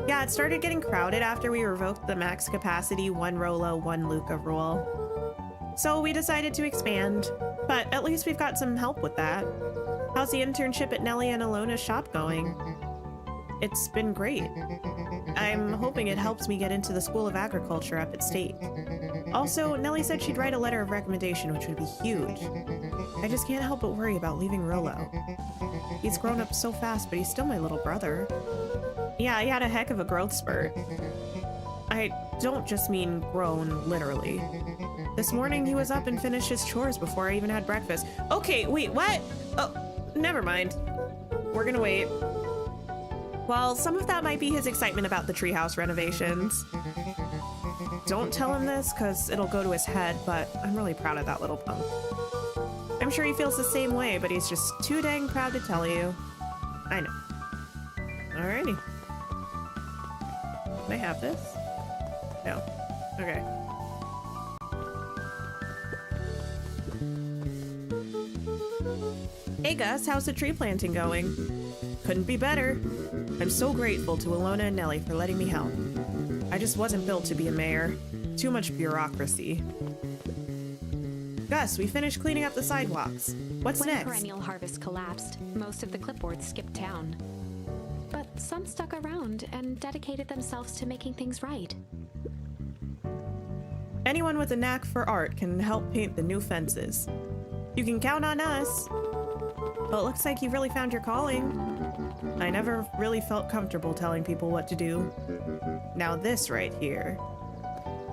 Yeah, it started getting crowded after we revoked the max capacity 1 Rollo, 1 Luca rule. So we decided to expand, but at least we've got some help with that. How's the internship at Nellie and Alona's shop going? It's been great. I'm hoping it helps me get into the School of Agriculture up at State. Also, Nellie said she'd write a letter of recommendation, which would be huge. I just can't help but worry about leaving Rolo. He's grown up so fast, but he's still my little brother. Yeah, he had a heck of a growth spurt. I don't just mean grown, literally. This morning he was up and finished his chores before I even had breakfast. Okay, wait, what? Oh, never mind. We're gonna wait. Well, some of that might be his excitement about the treehouse renovations. Don't tell him this, because it'll go to his head, but I'm really proud of that little punk. I'm sure he feels the same way, but he's just too dang proud to tell you. I know. Alrighty. Can I have this? No. Okay. Hey Gus, how's the tree planting going? Couldn't be better. I'm so grateful to Alona and Nellie for letting me help. I just wasn't built to be a mayor. Too much bureaucracy. Gus, we finished cleaning up the sidewalks. What's next? When perennial harvest collapsed, most of the clipboards skipped town. But some stuck around and dedicated themselves to making things right. Anyone with a knack for art can help paint the new fences. You can count on us. Well, it looks like you really found your calling. I never really felt comfortable telling people what to do. Now this right here.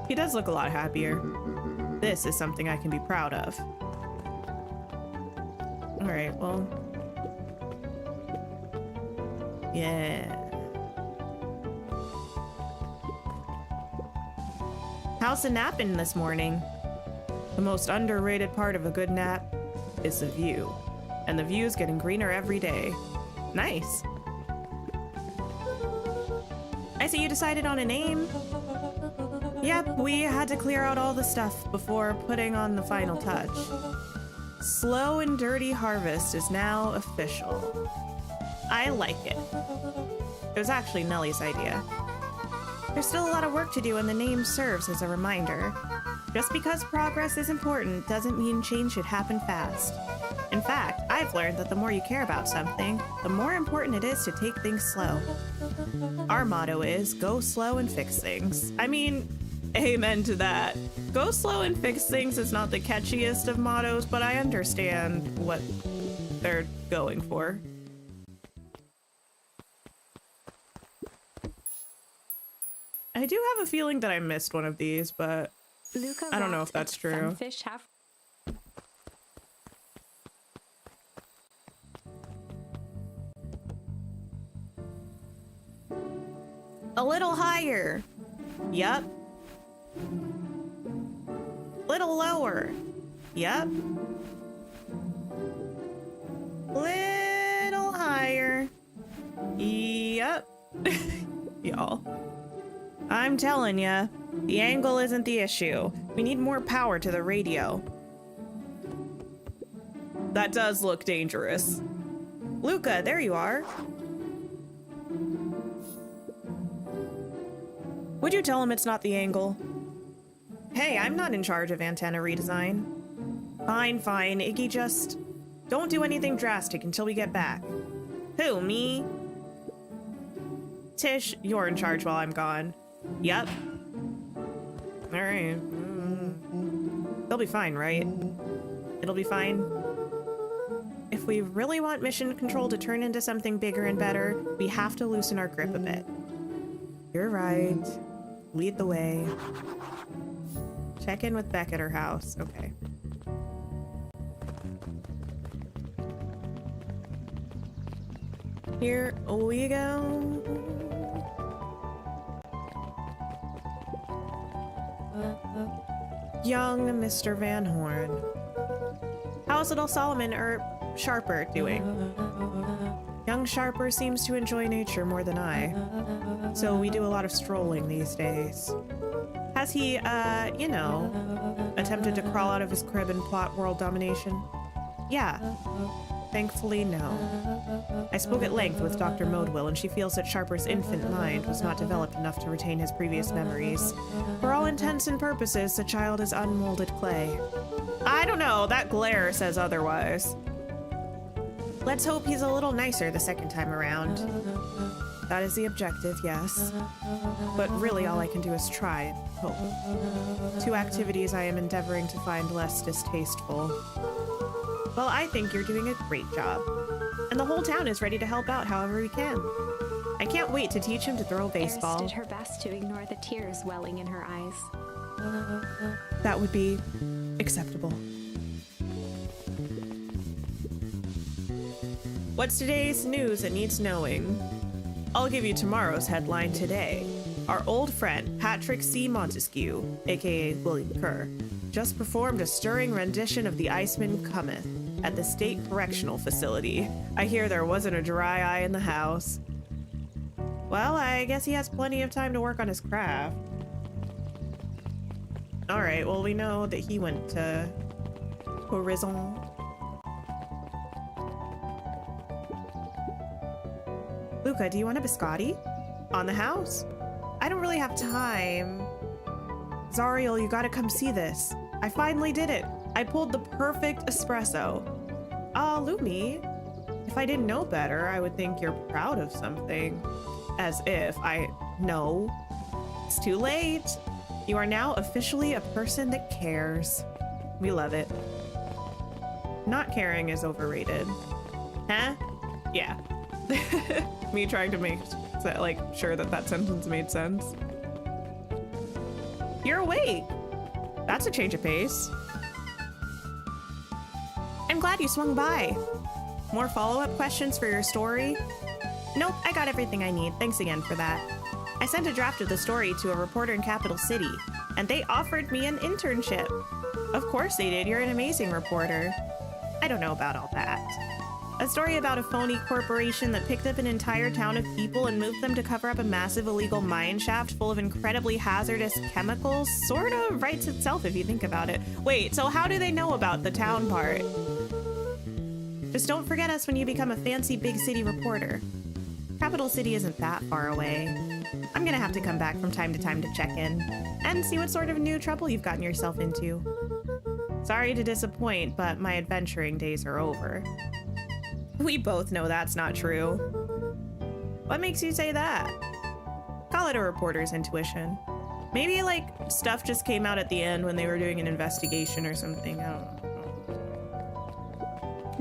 He does look a lot happier. This is something I can be proud of. Alright, well. Yeah. How's the napping this morning? The most underrated part of a good nap is the view. And the view's getting greener every day. Nice. I see you decided on a name. Yep, we had to clear out all the stuff before putting on the final touch. Slow and Dirty Harvest is now official. I like it. It was actually Nellie's idea. There's still a lot of work to do, and the name serves as a reminder. Just because progress is important doesn't mean change should happen fast. In fact, I've learned that the more you care about something, the more important it is to take things slow. Our motto is, go slow and fix things. I mean, amen to that. Go slow and fix things is not the catchiest of mottos, but I understand what they're going for. I do have a feeling that I missed one of these, but Luca I don't know if that's true. Fish half. A little higher. Yup. Little lower. Yup. Little higher. Yup. Y'all. I'm telling ya, the angle isn't the issue. We need more power to the radio. That does look dangerous. Luca, there you are. Would you tell him it's not the angle? Hey, I'm not in charge of antenna redesign. Fine, fine. Iggy, just don't do anything drastic until we get back. Who, me? Tish, you're in charge while I'm gone. Yep. Alright. They'll be fine, right? It'll be fine. If we really want mission control to turn into something bigger and better, we have to loosen our grip a bit. You're right. Lead the way. Check in with Beck at her house. Okay. Here we go. Young Mr. Van Horn. How's little Solomon, Sharper, doing? Young Sharper seems to enjoy nature more than I, so we do a lot of strolling these days. Has he, you know, attempted to crawl out of his crib and plot world domination? Yeah. Thankfully, no. I spoke at length with Dr. Modewell, and she feels that Sharper's infant mind was not developed enough to retain his previous memories. For all intents and purposes, the child is unmolded clay. I don't know, that glare says otherwise. Let's hope he's a little nicer the second time around. That is the objective, yes. But really all I can do is try and hope. 2 activities I am endeavoring to find less distasteful. Well, I think you're doing a great job. And the whole town is ready to help out however we can. I can't wait to teach him to throw a baseball. Eris did her best to ignore the tears welling in her eyes. That would be acceptable. What's today's news that needs knowing? I'll give you tomorrow's headline today. Our old friend, Patrick C. Montesquieu, aka William Kerr, just performed a stirring rendition of The Iceman Cometh at the State Correctional Facility. I hear there wasn't a dry eye in the house. Well, I guess he has plenty of time to work on his craft. Alright, well, we know that he went to Horizon. Luca, do you want a biscotti? On the house? I don't really have time. Zariel, you gotta come see this. I finally did it. I pulled the perfect espresso. Lumi, if I didn't know better, I would think you're proud of something. As if I know. It's too late. You are now officially a person that cares. We love it. Not caring is overrated. Huh? Yeah. Me trying to make sure that sentence made sense. You're awake. That's a change of pace. I'm glad you swung by. More follow-up questions for your story? Nope, I got everything I need. Thanks again for that. I sent a draft of the story to a reporter in Capital City, and they offered me an internship. Of course they did. You're an amazing reporter. I don't know about all that. A story about a phony corporation that picked up an entire town of people and moved them to cover up a massive illegal mine shaft full of incredibly hazardous chemicals sort of writes itself if you think about it. Wait, so how do they know about the town part? Just don't forget us when you become a fancy big city reporter. Capital City isn't that far away. I'm gonna have to come back from time to time to check in and see what sort of new trouble you've gotten yourself into. Sorry to disappoint, but my adventuring days are over. We both know that's not true. What makes you say that? Call it a reporter's intuition. Maybe, stuff just came out at the end when they were doing an investigation or something. I don't know.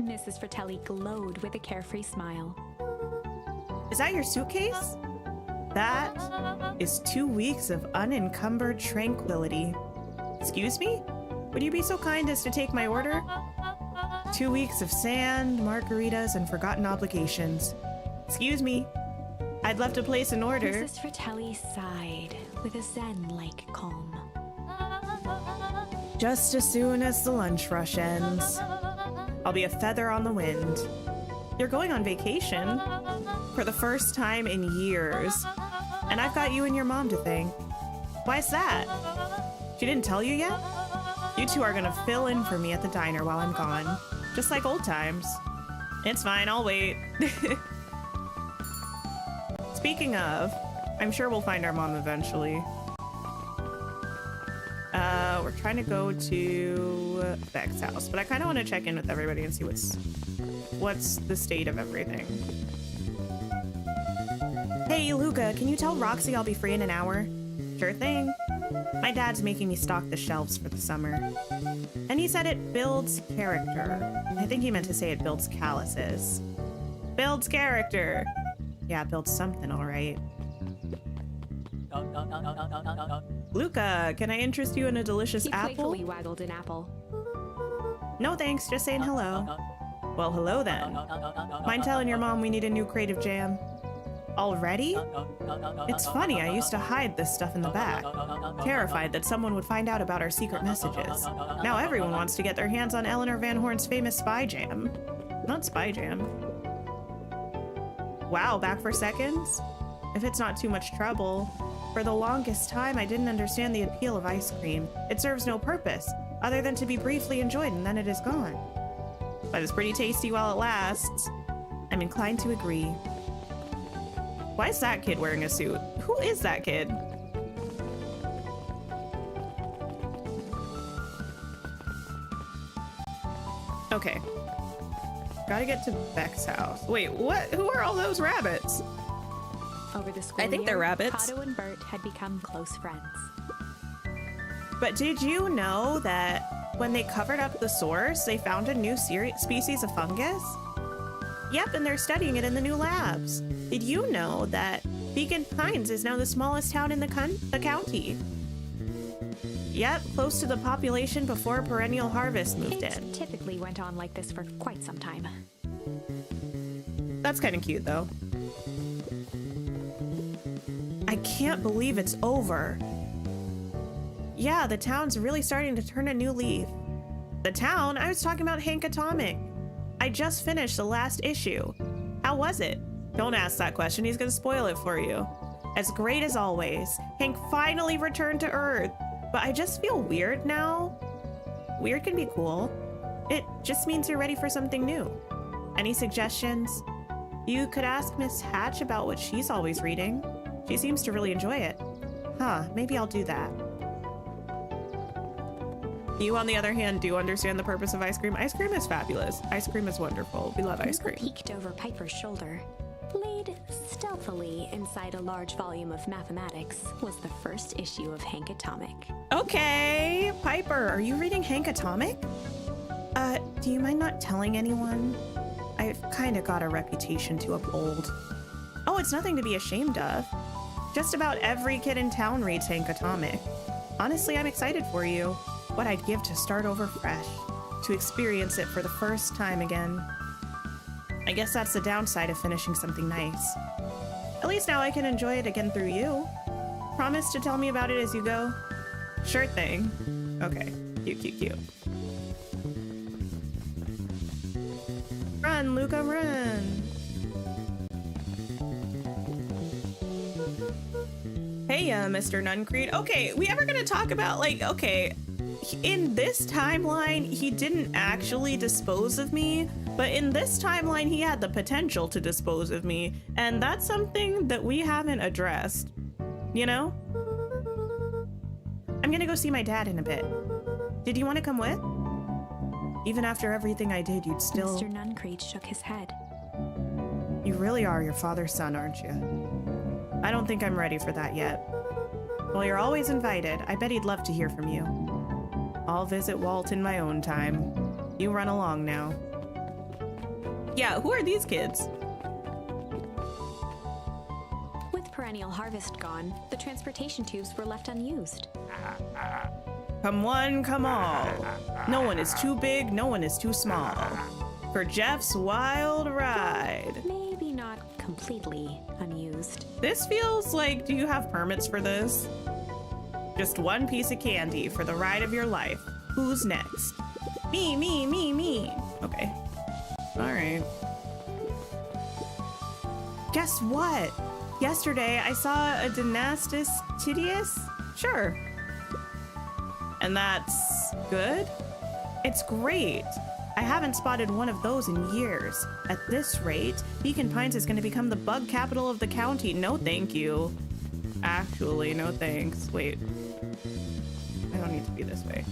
Mrs. Fratelli glowed with a carefree smile. Is that your suitcase? That is 2 weeks of unencumbered tranquility. Excuse me? Would you be so kind as to take my order? 2 weeks of sand, margaritas, and forgotten obligations. Excuse me. I'd love to place an order. Mrs. Fratelli sighed with a zen-like calm. Just as soon as the lunch rush ends. I'll be a feather on the wind. You're going on vacation? For the first time in years. And I've got you and your mom to thank. Why's that? She didn't tell you yet? You two are gonna fill in for me at the diner while I'm gone. Just like old times. It's fine, I'll wait. Speaking of, I'm sure we'll find our mom eventually. We're trying to go to Beck's house, but I kind of want to check in with everybody and see what's the state of everything. Hey, Luca, can you tell Roxy I'll be free in an hour? Sure thing. My dad's making me stock the shelves for the summer. And he said it builds character. I think he meant to say it builds calluses. Builds character. Yeah, it builds something, all right. Luca, can I interest you in a delicious apple? He playfully waggled an apple. No thanks, just saying hello. Well, hello then. Mind telling your mom we need a new creative jam? Already? It's funny, I used to hide this stuff in the back, terrified that someone would find out about our secret messages. Now everyone wants to get their hands on Eleanor Van Horn's famous spy jam. Not spy jam. Wow, back for seconds? If it's not too much trouble. For the longest time, I didn't understand the appeal of ice cream. It serves no purpose, other than to be briefly enjoyed and then it is gone. But it's pretty tasty while it lasts. I'm inclined to agree. Why is that kid wearing a suit? Who is that kid? Okay. Gotta get to Beck's house. Wait, what? Who are all those rabbits? over the school I think they're year, rabbits. Kato and Bert had become close friends. But did you know that when they covered up the source, they found a new species of fungus? Yep, and they're studying it in the new labs. Did you know that Beacon Pines is now the smallest town in the county? Yep, close to the population before Perennial Harvest moved in. It typically went on like this for quite some time. That's kind of cute, though. I can't believe it's over. Yeah, the town's really starting to turn a new leaf. The town? I was talking about Hank Atomic. I just finished the last issue. How was it? Don't ask that question, he's gonna spoil it for you. As great as always. Hank finally returned to Earth. But I just feel weird now. Weird can be cool. It just means you're ready for something new. Any suggestions? You could ask Miss Hatch about what she's always reading. She seems to really enjoy it. Huh, maybe I'll do that. You, on the other hand, do understand the purpose of ice cream. Ice cream is fabulous. Ice cream is wonderful. We love ice cream. Peeked over Piper's shoulder. Laid stealthily inside a large volume of mathematics was the first issue of Hank Atomic. Okay, Piper, are you reading Hank Atomic? Do you mind not telling anyone? I've kind of got a reputation to uphold. Oh, it's nothing to be ashamed of. Just about every kid in town reads Hank Atomic. Honestly, I'm excited for you. What I'd give to start over fresh, to experience it for the first time again. I guess that's the downside of finishing something nice. At least now I can enjoy it again through you. Promise to tell me about it as you go? Sure thing. Okay, cute. Run, Luca, run! Hey, Mr. Nuncreed. Okay, we ever gonna talk about, like, okay, in this timeline, he didn't actually dispose of me, but in this timeline, he had the potential to dispose of me, and that's something that we haven't addressed, you know? I'm gonna go see my dad in a bit. Did you want to come with? Even after everything I did, you'd still... Mr. Nuncreed shook his head. You really are your father's son, aren't you? I don't think I'm ready for that yet. Well, you're always invited. I bet he'd love to hear from you. I'll visit Walt in my own time. You run along now. Yeah, who are these kids? With Perennial Harvest gone, the transportation tubes were left unused. Come one, come all. No one is too big, no one is too small. For Jeff's wild ride. Maybe not completely unused. This feels like, do you have permits for this? Just one piece of candy for the ride of your life. Who's next? Me. Okay. All right. Guess what? Yesterday I saw a Dynastis Tidius. Sure. And that's good? It's great. I haven't spotted one of those in years. At this rate, Beacon Pines is going to become the bug capital of the county. No thank you. Actually, no thanks. Wait. I don't need to be this way.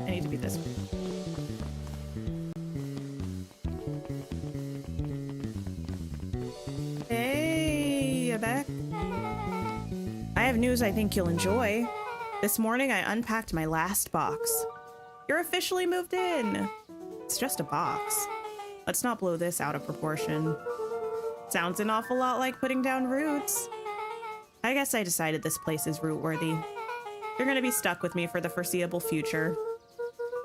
I need to be this way. Hey, you back? I have news I think you'll enjoy. This morning I unpacked my last box. You're officially moved in. It's just a box. Let's not blow this out of proportion. Sounds an awful lot like putting down roots. I guess I decided this place is root-worthy. You're gonna be stuck with me for the foreseeable future.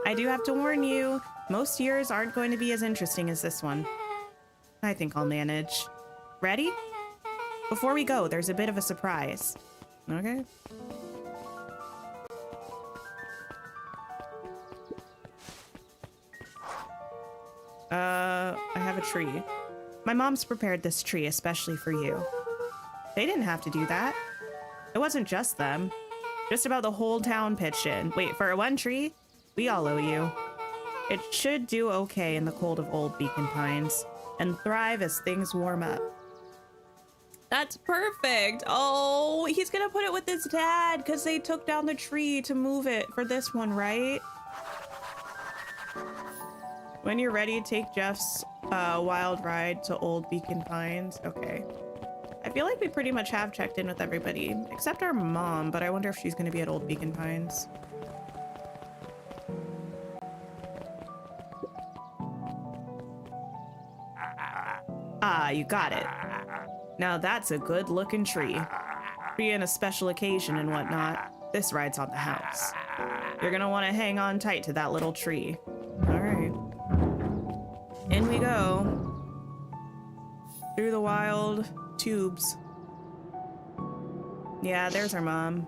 I do have to warn you, most years aren't going to be as interesting as this one. I think I'll manage. Ready? Before we go, there's a bit of a surprise. Okay? I have a tree. My mom's prepared this tree especially for you. They didn't have to do that. It wasn't just them. Just about the whole town pitched in. Wait, for one tree? We all owe you. It should do okay in the cold of old Beacon Pines, and thrive as things warm up. That's perfect. Oh, he's gonna put it with his dad because they took down the tree to move it for this one, right? When you're ready, take Jeff's wild ride to old Beacon Pines. Okay. I feel like we pretty much have checked in with everybody, except our mom, but I wonder if she's going to be at Old Beacon Pines. Ah, you got it. Now that's a good looking tree. Being a special occasion and whatnot, this ride's on the house. You're gonna want to hang on tight to that little tree. All right. In we go. Through the wild tubes. Yeah, there's our mom.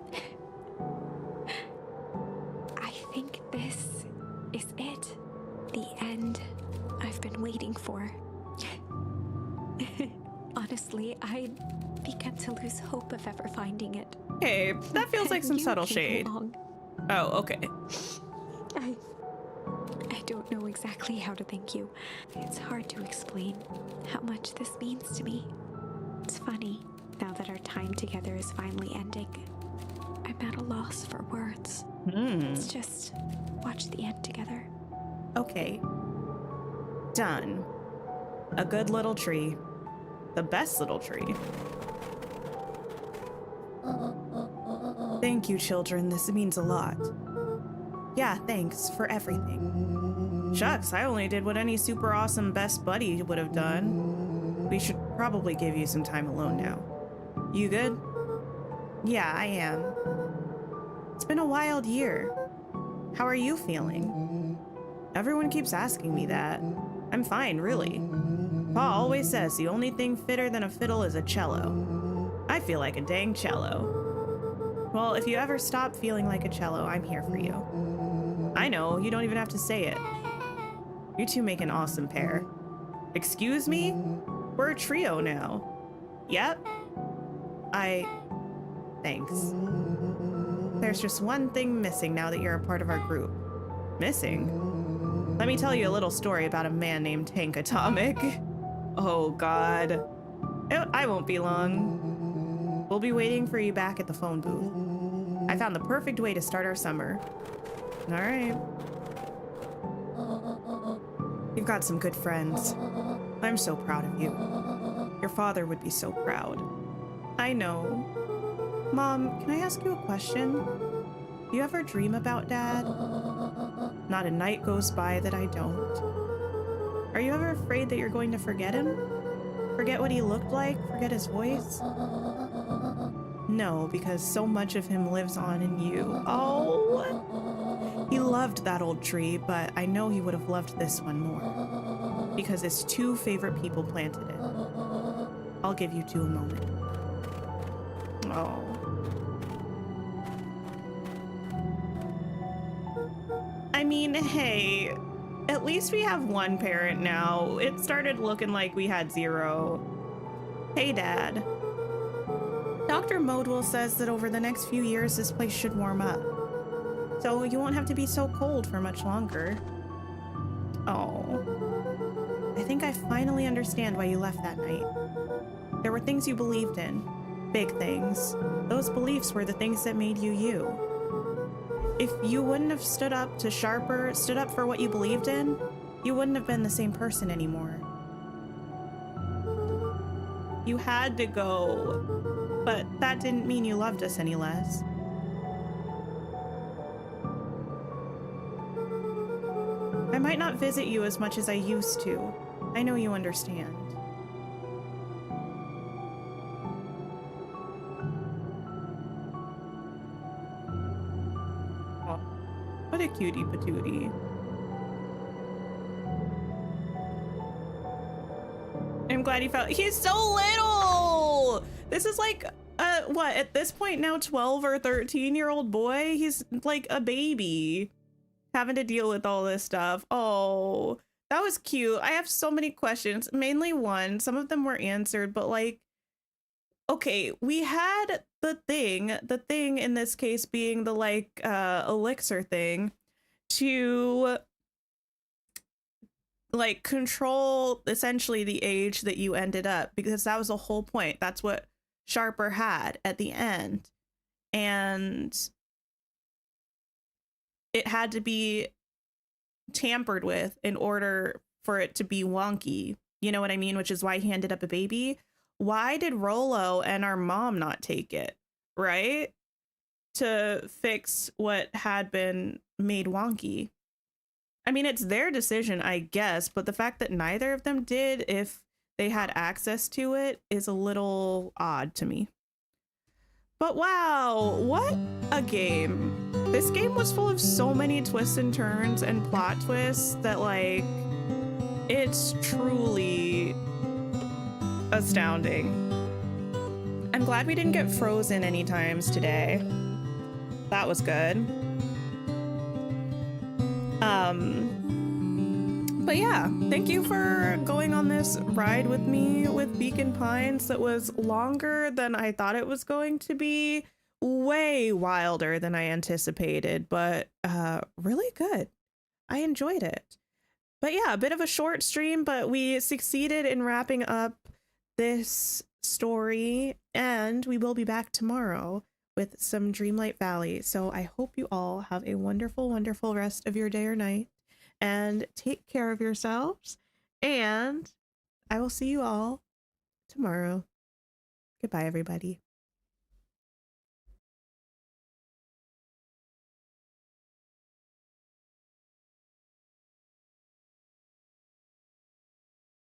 I think this is it. The end I've been waiting for. Honestly, I began to lose hope of ever finding it. Hey, that feels like some You subtle came shade. along. Oh, okay. I don't know exactly how to thank you. It's hard to explain how much this means to me. It's funny, now that our time together is finally ending, I'm at a loss for words. Let's just watch the end together. Okay. Done. A good little tree. The best little tree. Thank you, children. This means a lot. Yeah, thanks for everything. Shucks, I only did what any super awesome best buddy would have done. We should probably give you some time alone now. You good? Yeah, I am. It's been a wild year. How are you feeling? Everyone keeps asking me that. I'm fine, really. Pa always says the only thing fitter than a fiddle is a cello. I feel like a dang cello. Well, if you ever stop feeling like a cello, I'm here for you. I know, you don't even have to say it. You two make an awesome pair. Excuse me? We're a trio now. Yep. Thanks. There's just one thing missing now that you're a part of our group. Missing? Let me tell you a little story about a man named Tank Atomic. Oh, God. I won't be long. We'll be waiting for you back at the phone booth. I found the perfect way to start our summer. All right. You've got some good friends. I'm so proud of you. Your father would be so proud. I know. Mom, can I ask you a question? Do you ever dream about Dad? Not a night goes by that I don't. Are you ever afraid that you're going to forget him? Forget what he looked like? Forget his voice? No, because so much of him lives on in you. Oh! He loved that old tree, but I know he would have loved this one more. Because his two favorite people planted it. I'll give you two a moment. Oh. I mean, hey, at least we have one parent now. It started looking like we had zero. Hey, Dad. Dr. Modwell says that over the next few years, this place should warm up. So you won't have to be so cold for much longer. Oh. I think I finally understand why you left that night. There were things you believed in. Big things. Those beliefs were the things that made you you. If you wouldn't have stood up to Sharper, stood up for what you believed in, you wouldn't have been the same person anymore. You had to go, but that didn't mean you loved us any less. I might not visit you as much as I used to. I know you understand. What a cutie patootie. I'm glad he found. He's so little! This is like, what, at this point now 12 or 13-year-old boy? He's like a baby having to deal with all this stuff. Oh, that was cute. I have so many questions, mainly one. Some of them were answered, but like, okay, we had the thing in this case being the like elixir thing to like control essentially the age that you ended up, because that was the whole point. That's what Sharper had at the end. And it had to be tampered with in order for it to be wonky. You know what I mean? Which is why he ended up a baby. why did Rolo and our mom not take it, right? To fix what had been made wonky. I mean, it's their decision, I guess, but the fact that neither of them did, if they had access to it, is a little odd to me. But wow, what a game. This game was full of so many twists and turns and plot twists that, like, it's truly astounding. I'm glad we didn't get frozen any times today. That was good. But yeah, thank you for going on this ride with me with Beacon Pines that was longer than I thought it was going to be, way wilder than I anticipated, but really good. I enjoyed it. But yeah, a bit of a short stream, but we succeeded in wrapping up this story, and we will be back tomorrow with some Dreamlight Valley. So I hope you all have a wonderful, wonderful rest of your day or night, and take care of yourselves, and I will see you all tomorrow. Goodbye, everybody.